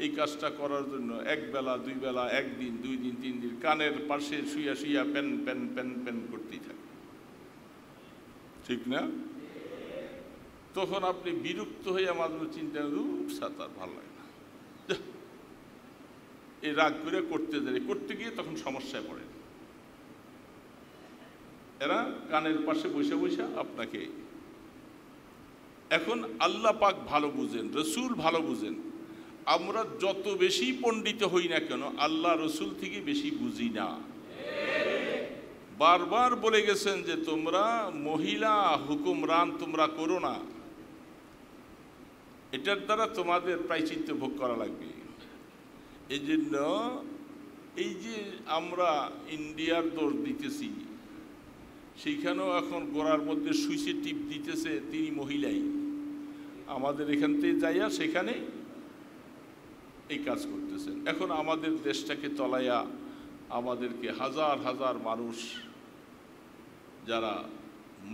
এই কাজটা করার জন্য এক বেলা, 2 বেলা, 1 দিন, 2 দিন, 3 দিন কানের পাশে শুইয়া শুইয়া পেন পেন পেন পেন করতেই থাকে, ঠিক না? তখন আপনি বিরক্ত হইয়া মাঝে চিন্তা, তার ভালো লাগে না, এই রাগ করে করতে গিয়ে তখন সমস্যায় পড়ে। এরা কানের পাশে বসে বসে আপনাকে, এখন আল্লাহ পাক ভালো বুঝেন, রসুল ভালো বুঝেন। আমরা যত বেশি পণ্ডিত হই না কেন আল্লাহ রসুল থেকে বেশি বুঝি না। বারবার বলে গেছেন যে তোমরা মহিলা হুকুমরান তোমরা করো না, এটার দ্বারা তোমাদের প্রায়শ্চিত্ত ভোগ করা লাগবে। এই জন্য এই যে আমরা ইন্ডিয়ার দোষ দিতেছি, সেইখানেও এখন গোড়ার মধ্যে সুইচে টিপ দিতেছে তিনি মহিলাই, আমাদের এখান থেকে যাইয়া সেখানে এই কাজ করতেছেন। এখন আমাদের দেশটাকে তলাইয়া আমাদেরকে হাজার হাজার মানুষ যারা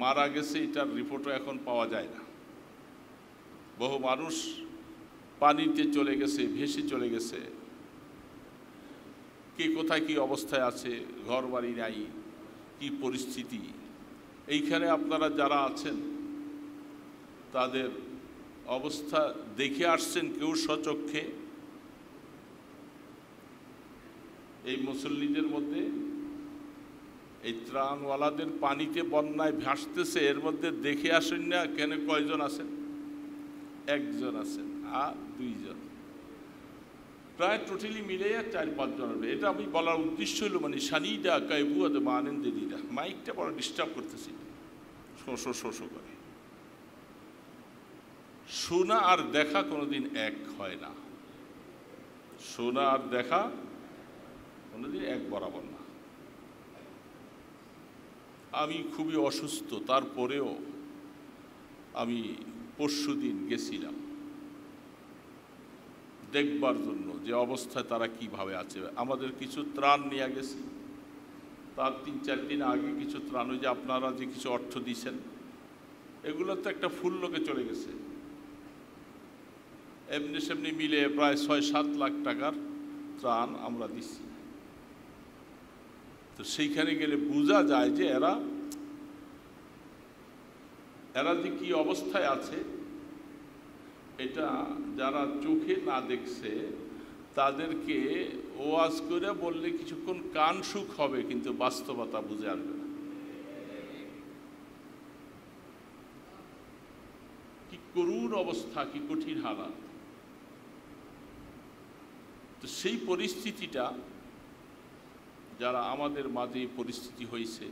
মারা গেছে এটার রিপোর্টও এখন পাওয়া যায় না। বহু মানুষ পানিতে চলে গেছে, ভেসে চলে গেছে, কে কোথায় কি অবস্থায় আছে, ঘর বাড়ি নাই, কি পরিস্থিতি। এইখানে আপনারা যারা আছেন তাদের অবস্থা দেখে আসছেন কেউ স্বচক্ষে। এই মুসল্লিদের মধ্যে এই ত্রাণওয়ালাদের পানিতে বন্যায় ভাসতেছে, এর মধ্যে দেখে আসেন না কেন? কয়জন আছেন? একজন আছেন আর দুইজন, প্রায় টোটালি মিলে 4-5 জন হবে। এটা আমি বলার উদ্দেশ্য হলো মানে সানিদা কাইবুয়াদ মানেন্দিরা, মাইকটা বড় ডিস্টার্ব করতেছি, শো করে। শোনা আর দেখা কোনোদিন এক হয় না, শোনা আর দেখা কোনোদিন এক বরাবর না। আমি খুবই অসুস্থ, তারপরেও আমি পরশুদিন গেছিলাম দেখবার জন্য যে অবস্থায় তারা কিভাবে আছে। আমাদের কিছু ত্রাণ নিয়ে গেছি, তার 3-4 দিন আগে কিছু ত্রাণ, ওই যে আপনারা যে কিছু অর্থ দিয়েছেন এগুলো তো একটা ফুল লোকে চলে গেছে। এমনি সেমনি মিলে প্রায় 6-7 লাখ টাকার ত্রাণ আমরা দিচ্ছি। তো সেইখানে গেলে বোঝা যায় যে এরা যে কি অবস্থায় আছে, এটা যারা চোখে না দেখছে তাদেরকে ওয়াজ করে বললে কিছুক্ষণ কান সুখ হবে, কিন্তু বাস্তবতা বুঝে আসবে না। কি করুণ অবস্থা, কি কঠিন হালাত। তো সেই পরিস্থিতিটা যারা আমাদের মাঝে পরিস্থিতি হয়েছে,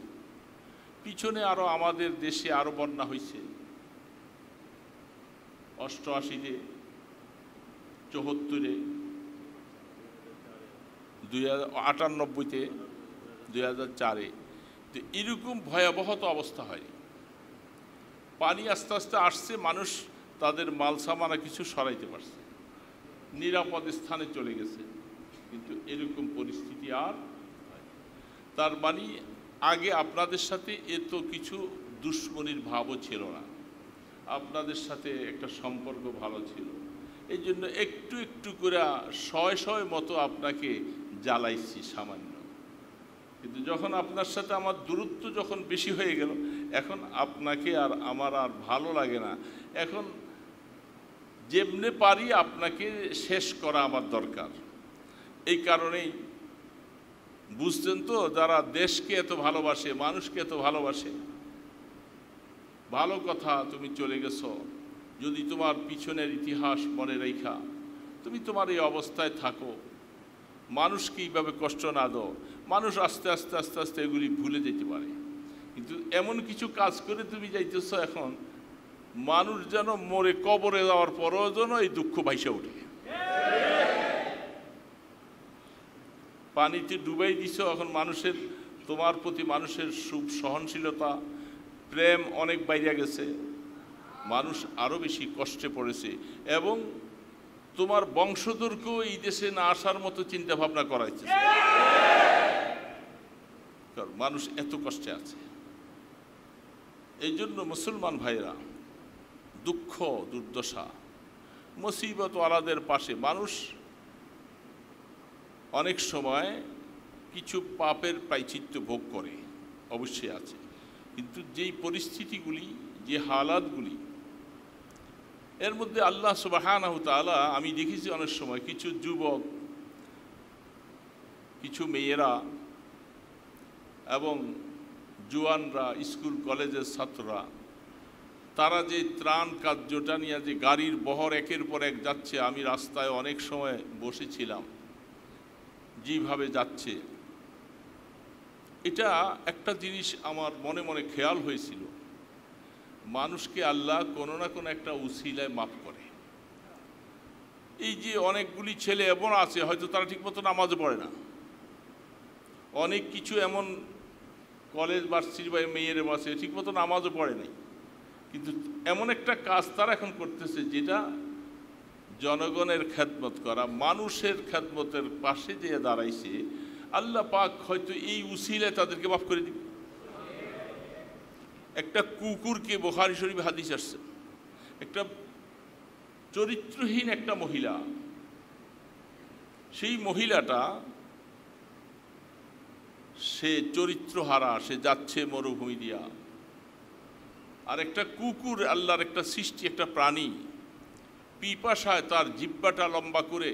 পিছনে আরো আমাদের দেশে আরো বন্যা হয়েছে, 88-এ, 74-এ, 98-তে, 2004-এ। তো এরকম ভয়াবহত অবস্থা হয়। পানি আস্তে আস্তে আসছে, মানুষ তাদের মাল সামানা কিছু সরাইতে পারছে, নিরাপদ স্থানে চলে গেছে, কিন্তু এরকম পরিস্থিতি আর। তার মানে আগে আপনাদের সাথে এত কিছু দুশ্মনির ভাবও ছিল না, আপনাদের সাথে একটা সম্পর্ক ভালো ছিল। এই জন্য একটু একটু করে শয় মতো আপনাকে জ্বালাইছি সামান্য। কিন্তু যখন আপনার সাথে আমার দূরত্ব যখন বেশি হয়ে গেল, এখন আপনাকে আর আমার আর ভালো লাগে না। এখন যেমনে পারি আপনাকে শেষ করা আমার দরকার। এই কারণেই বুঝতেন তো, যারা দেশকে এত ভালোবাসে, মানুষকে এত ভালোবাসে, ভালো কথা তুমি চলে গেছো, যদি তোমার পিছনের ইতিহাস মনে রেখা তুমি তোমার এই অবস্থায় থাকো, মানুষকে এইভাবে কষ্ট না দাও, মানুষ আস্তে আস্তে আস্তে আস্তে এগুলি ভুলে যেতে পারে। কিন্তু এমন কিছু কাজ করে তুমি যাইতেছ, এখন মানুষ যেন মরে কবরে যাওয়ার পরও যেন এই দুঃখ ভাইসা উঠে। পানিতে ডুবাই দিছ, এখন মানুষের, তোমার প্রতি মানুষের সহনশীলতা, প্রেম অনেক বাইরে গেছে, মানুষ আরো বেশি কষ্টে পড়েছে। এবং তোমার বংশধরকেও এই দেশে না আসার মতো চিন্তা ভাবনা করাইছে, কারণ মানুষ এত কষ্টে আছে। এই জন্য মুসলমান ভাইরা, দুঃখ দুর্দশা মুসিবত ওয়ালাদের পাশে মানুষ অনেক সময় কিছু পাপের প্রায়শ্চিত্ত ভোগ করে, অবশ্যই আছে। কিন্তু যেই পরিস্থিতিগুলি, যে হালাতগুলি, এর মধ্যে আল্লাহ সুবহানাহু ওয়া তাআলা, আমি দেখেছি অনেক সময় কিছু যুবক কিছু মেয়েরা এবং জোয়ানরা, স্কুল কলেজের ছাত্ররা, তারা যে ত্রাণ কার্যটা নিয়ে যে গাড়ির বহর একের পর এক যাচ্ছে, আমি রাস্তায় অনেক সময় বসেছিলাম, যেভাবে যাচ্ছে, এটা একটা জিনিস আমার মনে মনে খেয়াল হয়েছিল, মানুষকে আল্লাহ কোনো না কোনো একটা উসিলায় মাফ করে। এই যে অনেকগুলি ছেলে এমন আছে হয়তো তারা ঠিকমতো নামাজ পড়ে না, অনেক কিছু এমন কলেজ ভার্সিটি বা মেয়ের বাসে ঠিকমতো নামাজও পড়ে নাই, কিন্তু এমন একটা কাজ তারা এখন করতেছে যেটা জনগণের খেদমত করা, মানুষের খেদমতের পাশে যে দাঁড়াইছে, আল্লাহ পাক হয়তো এই উসিলায় তাদেরকে মাফ করে দিবে। একটা কুকুরকে, বুখারী শরীফ হাদিস আসছে, একটা চরিত্রহীন একটা মহিলা, সেই মহিলাটা সে চরিত্রহারা, সে যাচ্ছে মরুভূমি দিয়া, আর একটা কুকুর আল্লাহর একটা সৃষ্টি, একটা প্রাণী, পিপাসায় তার জিহ্বাটা লম্বা করে,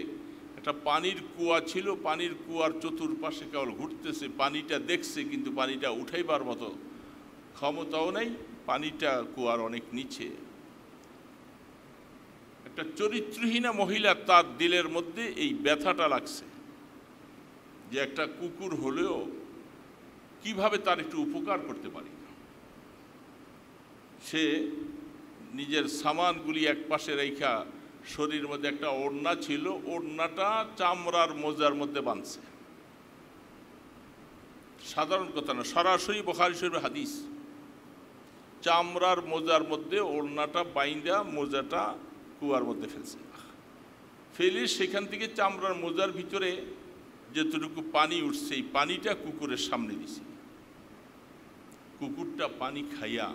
একটা পানির কুয়া ছিল, পানির কুয়ার চতুর্পাশে কেবল ঘুরতেছে, পানিটা দেখছে কিন্তু পানিটা উঠাইবার মতো ক্ষমতাও নেই, পানিটা কুয়ার অনেক নিচে। একটা চরিত্রহীনা মহিলা, তার দিলের মধ্যে এই ব্যথাটা লাগছে যে একটা কুকুর হলেও কিভাবে তার একটু উপকার করতে পারি। সে নিজের সামানগুলি এক পাশে রেখা, শরীরের মধ্যে একটা ওড়না ছিল, ওড়নাটা চামড়ার মোজার মধ্যে বাঁধছে। সাধারণ কথা না, সরাসরি বুখারী শরীফের হাদিস, চামড়ার মোজার মধ্যে ওড়নাটা বাইন্দা মোজাটা কুয়ার মধ্যে ফেলছে, ফেলে সেখান থেকে চামড়ার মোজার ভিতরে যেটুকু পানি উঠছে, এই পানিটা কুকুরের সামনে দিছে। কুকুরটা পানি খাইয়া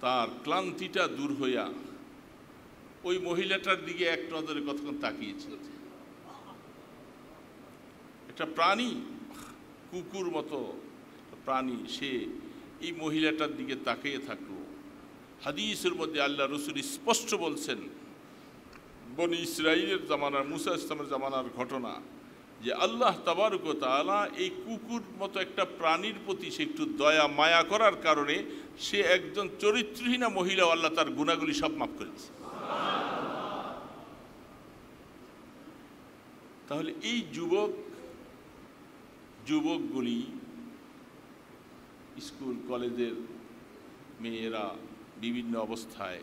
তার ক্লান্তিটা দূর হইয়া ওই মহিলাটার দিকে এক নজরে কতক্ষণ তাকিয়েছিল। একটা প্রাণী, কুকুর মতো প্রাণী, সে এই মহিলাটার দিকে তাকিয়ে থাকলো। হাদিসের মধ্যে আল্লাহ রসুল স্পষ্ট বলছেন, বনি ইসরাইলের জামানার, মুসা ইসলামের জামানার ঘটনা, যে আল্লাহ তাবারক ওয়া তাআলা এই কুকুর মতো একটা প্রাণীর প্রতি সে একটু দয়া মায়া করার কারণে সে একজন চরিত্রহীনা মহিলা, আল্লাহ তার গুনাহগুলি সব মাফ করে দিয়েছে। তাহলে এই যুবকগুলি, স্কুল কলেজের মেয়েরা বিভিন্ন অবস্থায়,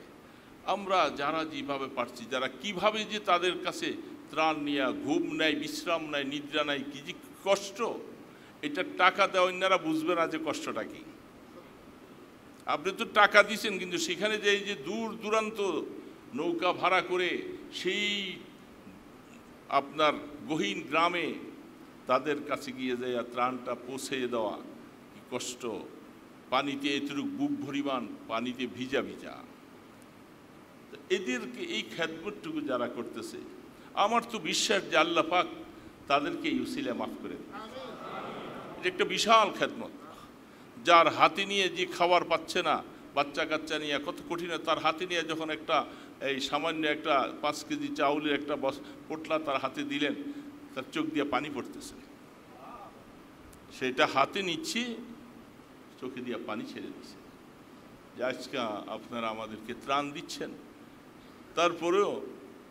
আমরা যারা যেভাবে পারছি, যারা কিভাবে যে তাদের কাছে ত্রাণ নিয়ে ঘুম নেয়, বিশ্রাম নেয়, নিদ্রা নেয়, কি যে কষ্ট, এটা টাকা দেওয়া অন্যরা বুঝবে না যে কষ্টটা কি। আপনি তো টাকা দিচ্ছেন, কিন্তু সেখানে যে এই যে দূর দূরান্ত নৌকা ভাড়া করে সেই আপনার গহীন গ্রামে তাদের কাছে গিয়ে যায় ত্রাণটা পৌঁছে দেওয়া, কি কষ্ট। পানিতে এতটুকু বুক ভরিমাণ পানিতে ভিজা ভিজা, এদেরকে এই খেদমতটুকু যারা করতেছে, আমার তো বিশ্বাস যে আল্লাহ পাক তাদেরকে এই উসিলা মাফ করে দেবে। এটা একটা বিশাল খেদমত। যার হাতে নিয়ে যে খাবার পাচ্ছে না, বাচ্চা কাচ্চা নিয়ে কত কঠিন, তার হাতে নিয়ে যখন একটা এই সামান্য একটা 5 কেজি চাউলের একটা পোটলা তার হাতে দিলেন, তার চোখ দিয়ে পানি পড়তেছে, সেটা হাতে নিচ্ছি, চোখে দিয়ে পানি ছেড়ে দিচ্ছে যে আজকে আপনারা আমাদেরকে ত্রাণ দিচ্ছেন। তারপরেও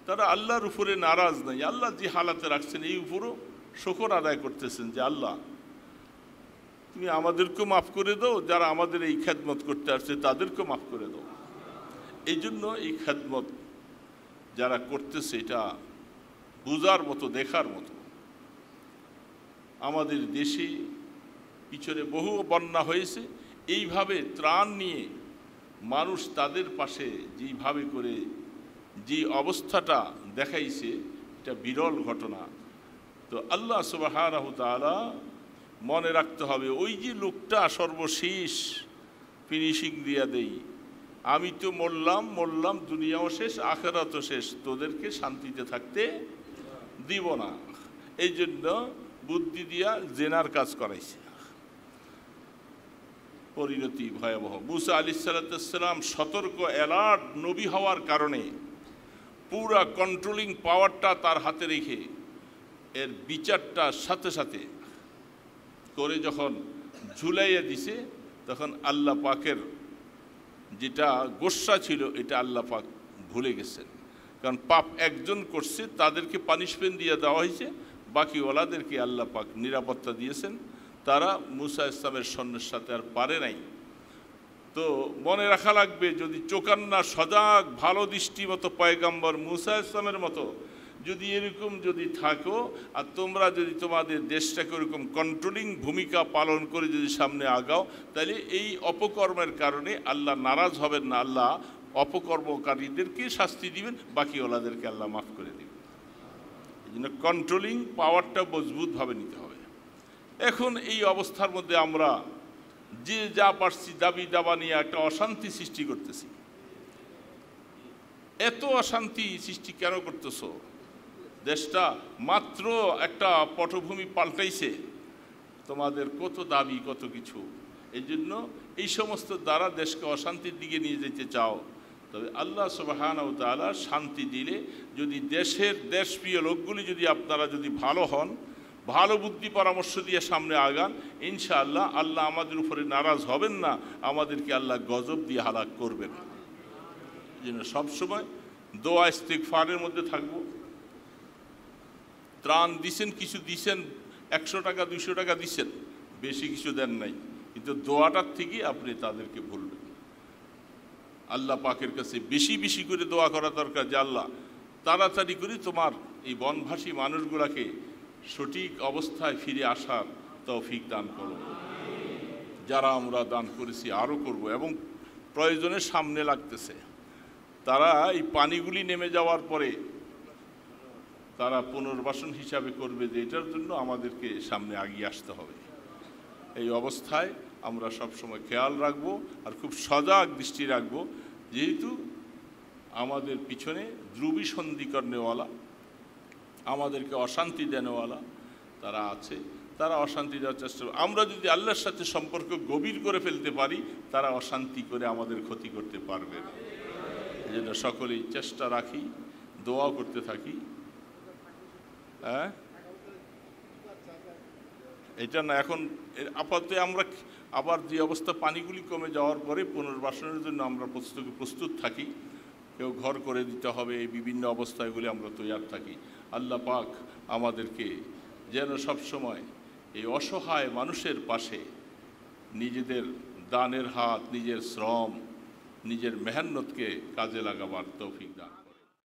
তারা আল্লাহর উপরে নারাজ নাই, আল্লাহ যে হালাতে রাখছেন এই উপরও শুকর আদায় করতেছেন যে আল্লাহ তুমি আমাদেরকেও মাফ করে দাও, যারা আমাদের এই খেদমত করতে আসছে তাদেরকেও মাফ করে দাও। এই জন্য এই খেদমত যারা করতেছে এটা বুঝার মতো, দেখার মতো। আমাদের দেশে পিছনে বহু বন্যা হয়েছে, এইভাবে ত্রাণ নিয়ে মানুষ তাদের পাশে যেভাবে করে যে অবস্থাটা দেখাইছে, এটা বিরল ঘটনা। তো আল্লাহ সুবহানাহু ওয়া তাআলা মনে রাখতে হবে, ওই যে লোকটা সর্বশেষ ফিনিশিং দিয়া দেই, আমি তো মরলাম, দুনিয়াও শেষ, আখিরাতও শেষ, তোদেরকে শান্তিতে থাকতে দিব না। এই জন্য বুদ্ধি দিয়া জেনার কাজ করাইছে, পরিণতি ভয়াবহ। মুসা আলাইহিস সালাম সতর্ক অ্যালার্ট নবী হওয়ার কারণে পুরা কন্ট্রোলিং পাওয়ারটা তার হাতে রেখে এর বিচারটা সাথে সাথে করে যখন ঝুলাইয়া দিছে, তখন আল্লাহ পাকের যেটা গোস্বা ছিল এটা আল্লাহ পাক ভুলে গেছেন। কারণ পাপ একজন করছে, তাদেরকে পানিশমেন্ট দিয়ে দেওয়া হয়েছে, বাকি ওলাদেরকে আল্লাহ পাক নিরাপত্তা দিয়েছেন। তারা মুসা ইসলামের সৈন্যের সাথে আর পারে নাই। তো মনে রাখা লাগবে, যদি চোকান্না সজাগ ভালো দৃষ্টি মতো পয়গাম্বর মুসা ইসলামের মতো যদি এরকম যদি থাকো, আর তোমরা যদি তোমাদের দেশটাকে ওরকম কন্ট্রোলিং ভূমিকা পালন করে যদি সামনে আগাও, তাহলে এই অপকর্মের কারণে আল্লাহ নারাজ হবেন না। আল্লাহ অপকর্মকারীদেরকে শাস্তি দিবেন, বাকি ওলাদেরকে আল্লাহ মাফ করে দিবেন। এই জন্য কন্ট্রোলিং পাওয়ারটা মজবুতভাবে নিতে হবে। এখন এই অবস্থার মধ্যে আমরা যে যা পারছি দাবি দাবা নিয়ে একটা অশান্তি সৃষ্টি করতেছি। এত অশান্তি সৃষ্টি কেন করতেছো? দেশটা মাত্র একটা পটভূমি পাল্টাইছে, তোমাদের কত দাবি কত কিছু। এই জন্য এই সমস্ত দ্বারা দেশকে অশান্তির দিকে নিয়ে যেতে চাও, তবে আল্লাহ সুবহানাহু ওয়া তাআলা শান্তি দিলে, যদি দেশপ্রিয় লোকগুলি যদি আপনারা যদি ভালো হন, ভালো বুদ্ধি পরামর্শ দিয়ে সামনে আগান, ইনশাআল্লাহ আল্লাহ আমাদের উপরে নারাজ হবেন না, আমাদেরকে আল্লাহ গজব দিয়ে হালাক করবেন। এই জন্য সবসময় দোয়া ইস্তিগফারের মধ্যে থাকবো। ত্রাণ দিছেন, কিছু দিছেন, 100 টাকা 200 টাকা দিছেন, বেশি কিছু দেন নাই, কিন্তু দোয়াটার থেকে আপনি তাদেরকে ভুলবেন। আল্লাহ পাকের কাছে বেশি বেশি করে দোয়া করা দরকার, যে আল্লাহ তাড়াতাড়ি করে তোমার এই বনভাসী মানুষগুলাকে সঠিক অবস্থায় ফিরে আসার তৌফিক দান করো। যারা আমরা দান করেছি আরও করব, এবং প্রয়োজনের সামনে লাগতেছে, তারা এই পানিগুলি নেমে যাওয়ার পরে তারা পুনর্বাসন হিসাবে করবে, যে এটার জন্য আমাদেরকে সামনে এগিয়ে আসতে হবে। এই অবস্থায় আমরা সবসময় খেয়াল রাখবো আর খুব সজাগ দৃষ্টি রাখবো, যেহেতু আমাদের পিছনে দ্রুবী সন্ধিকরণেওয়ালা, আমাদেরকে অশান্তি দেনেওয়ালা তারা আছে, তারা অশান্তি দেওয়ার চেষ্টা। আমরা যদি আল্লাহর সাথে সম্পর্ক গভীর করে ফেলতে পারি, তারা অশান্তি করে আমাদের ক্ষতি করতে পারবে না। এই জন্য সকলেই চেষ্টা রাখি, দোয়াও করতে থাকি। হ্যাঁ, এটা না, এখন আপাতত আমরা আবার যে অবস্থা পানিগুলি কমে যাওয়ার পরে পুনর্বাসনের জন্য আমরা প্রস্তুত থাকি। কেউ ঘর করে দিতে হবে, এই বিভিন্ন অবস্থাগুলি আমরা তৈরি থাকি। আল্লাহ পাক আমাদেরকে যেন সবসময় এই অসহায় মানুষের পাশে নিজেদের দানের হাত, নিজের শ্রম, নিজের মেহনতকে কাজে লাগাবার তৌফিক দান।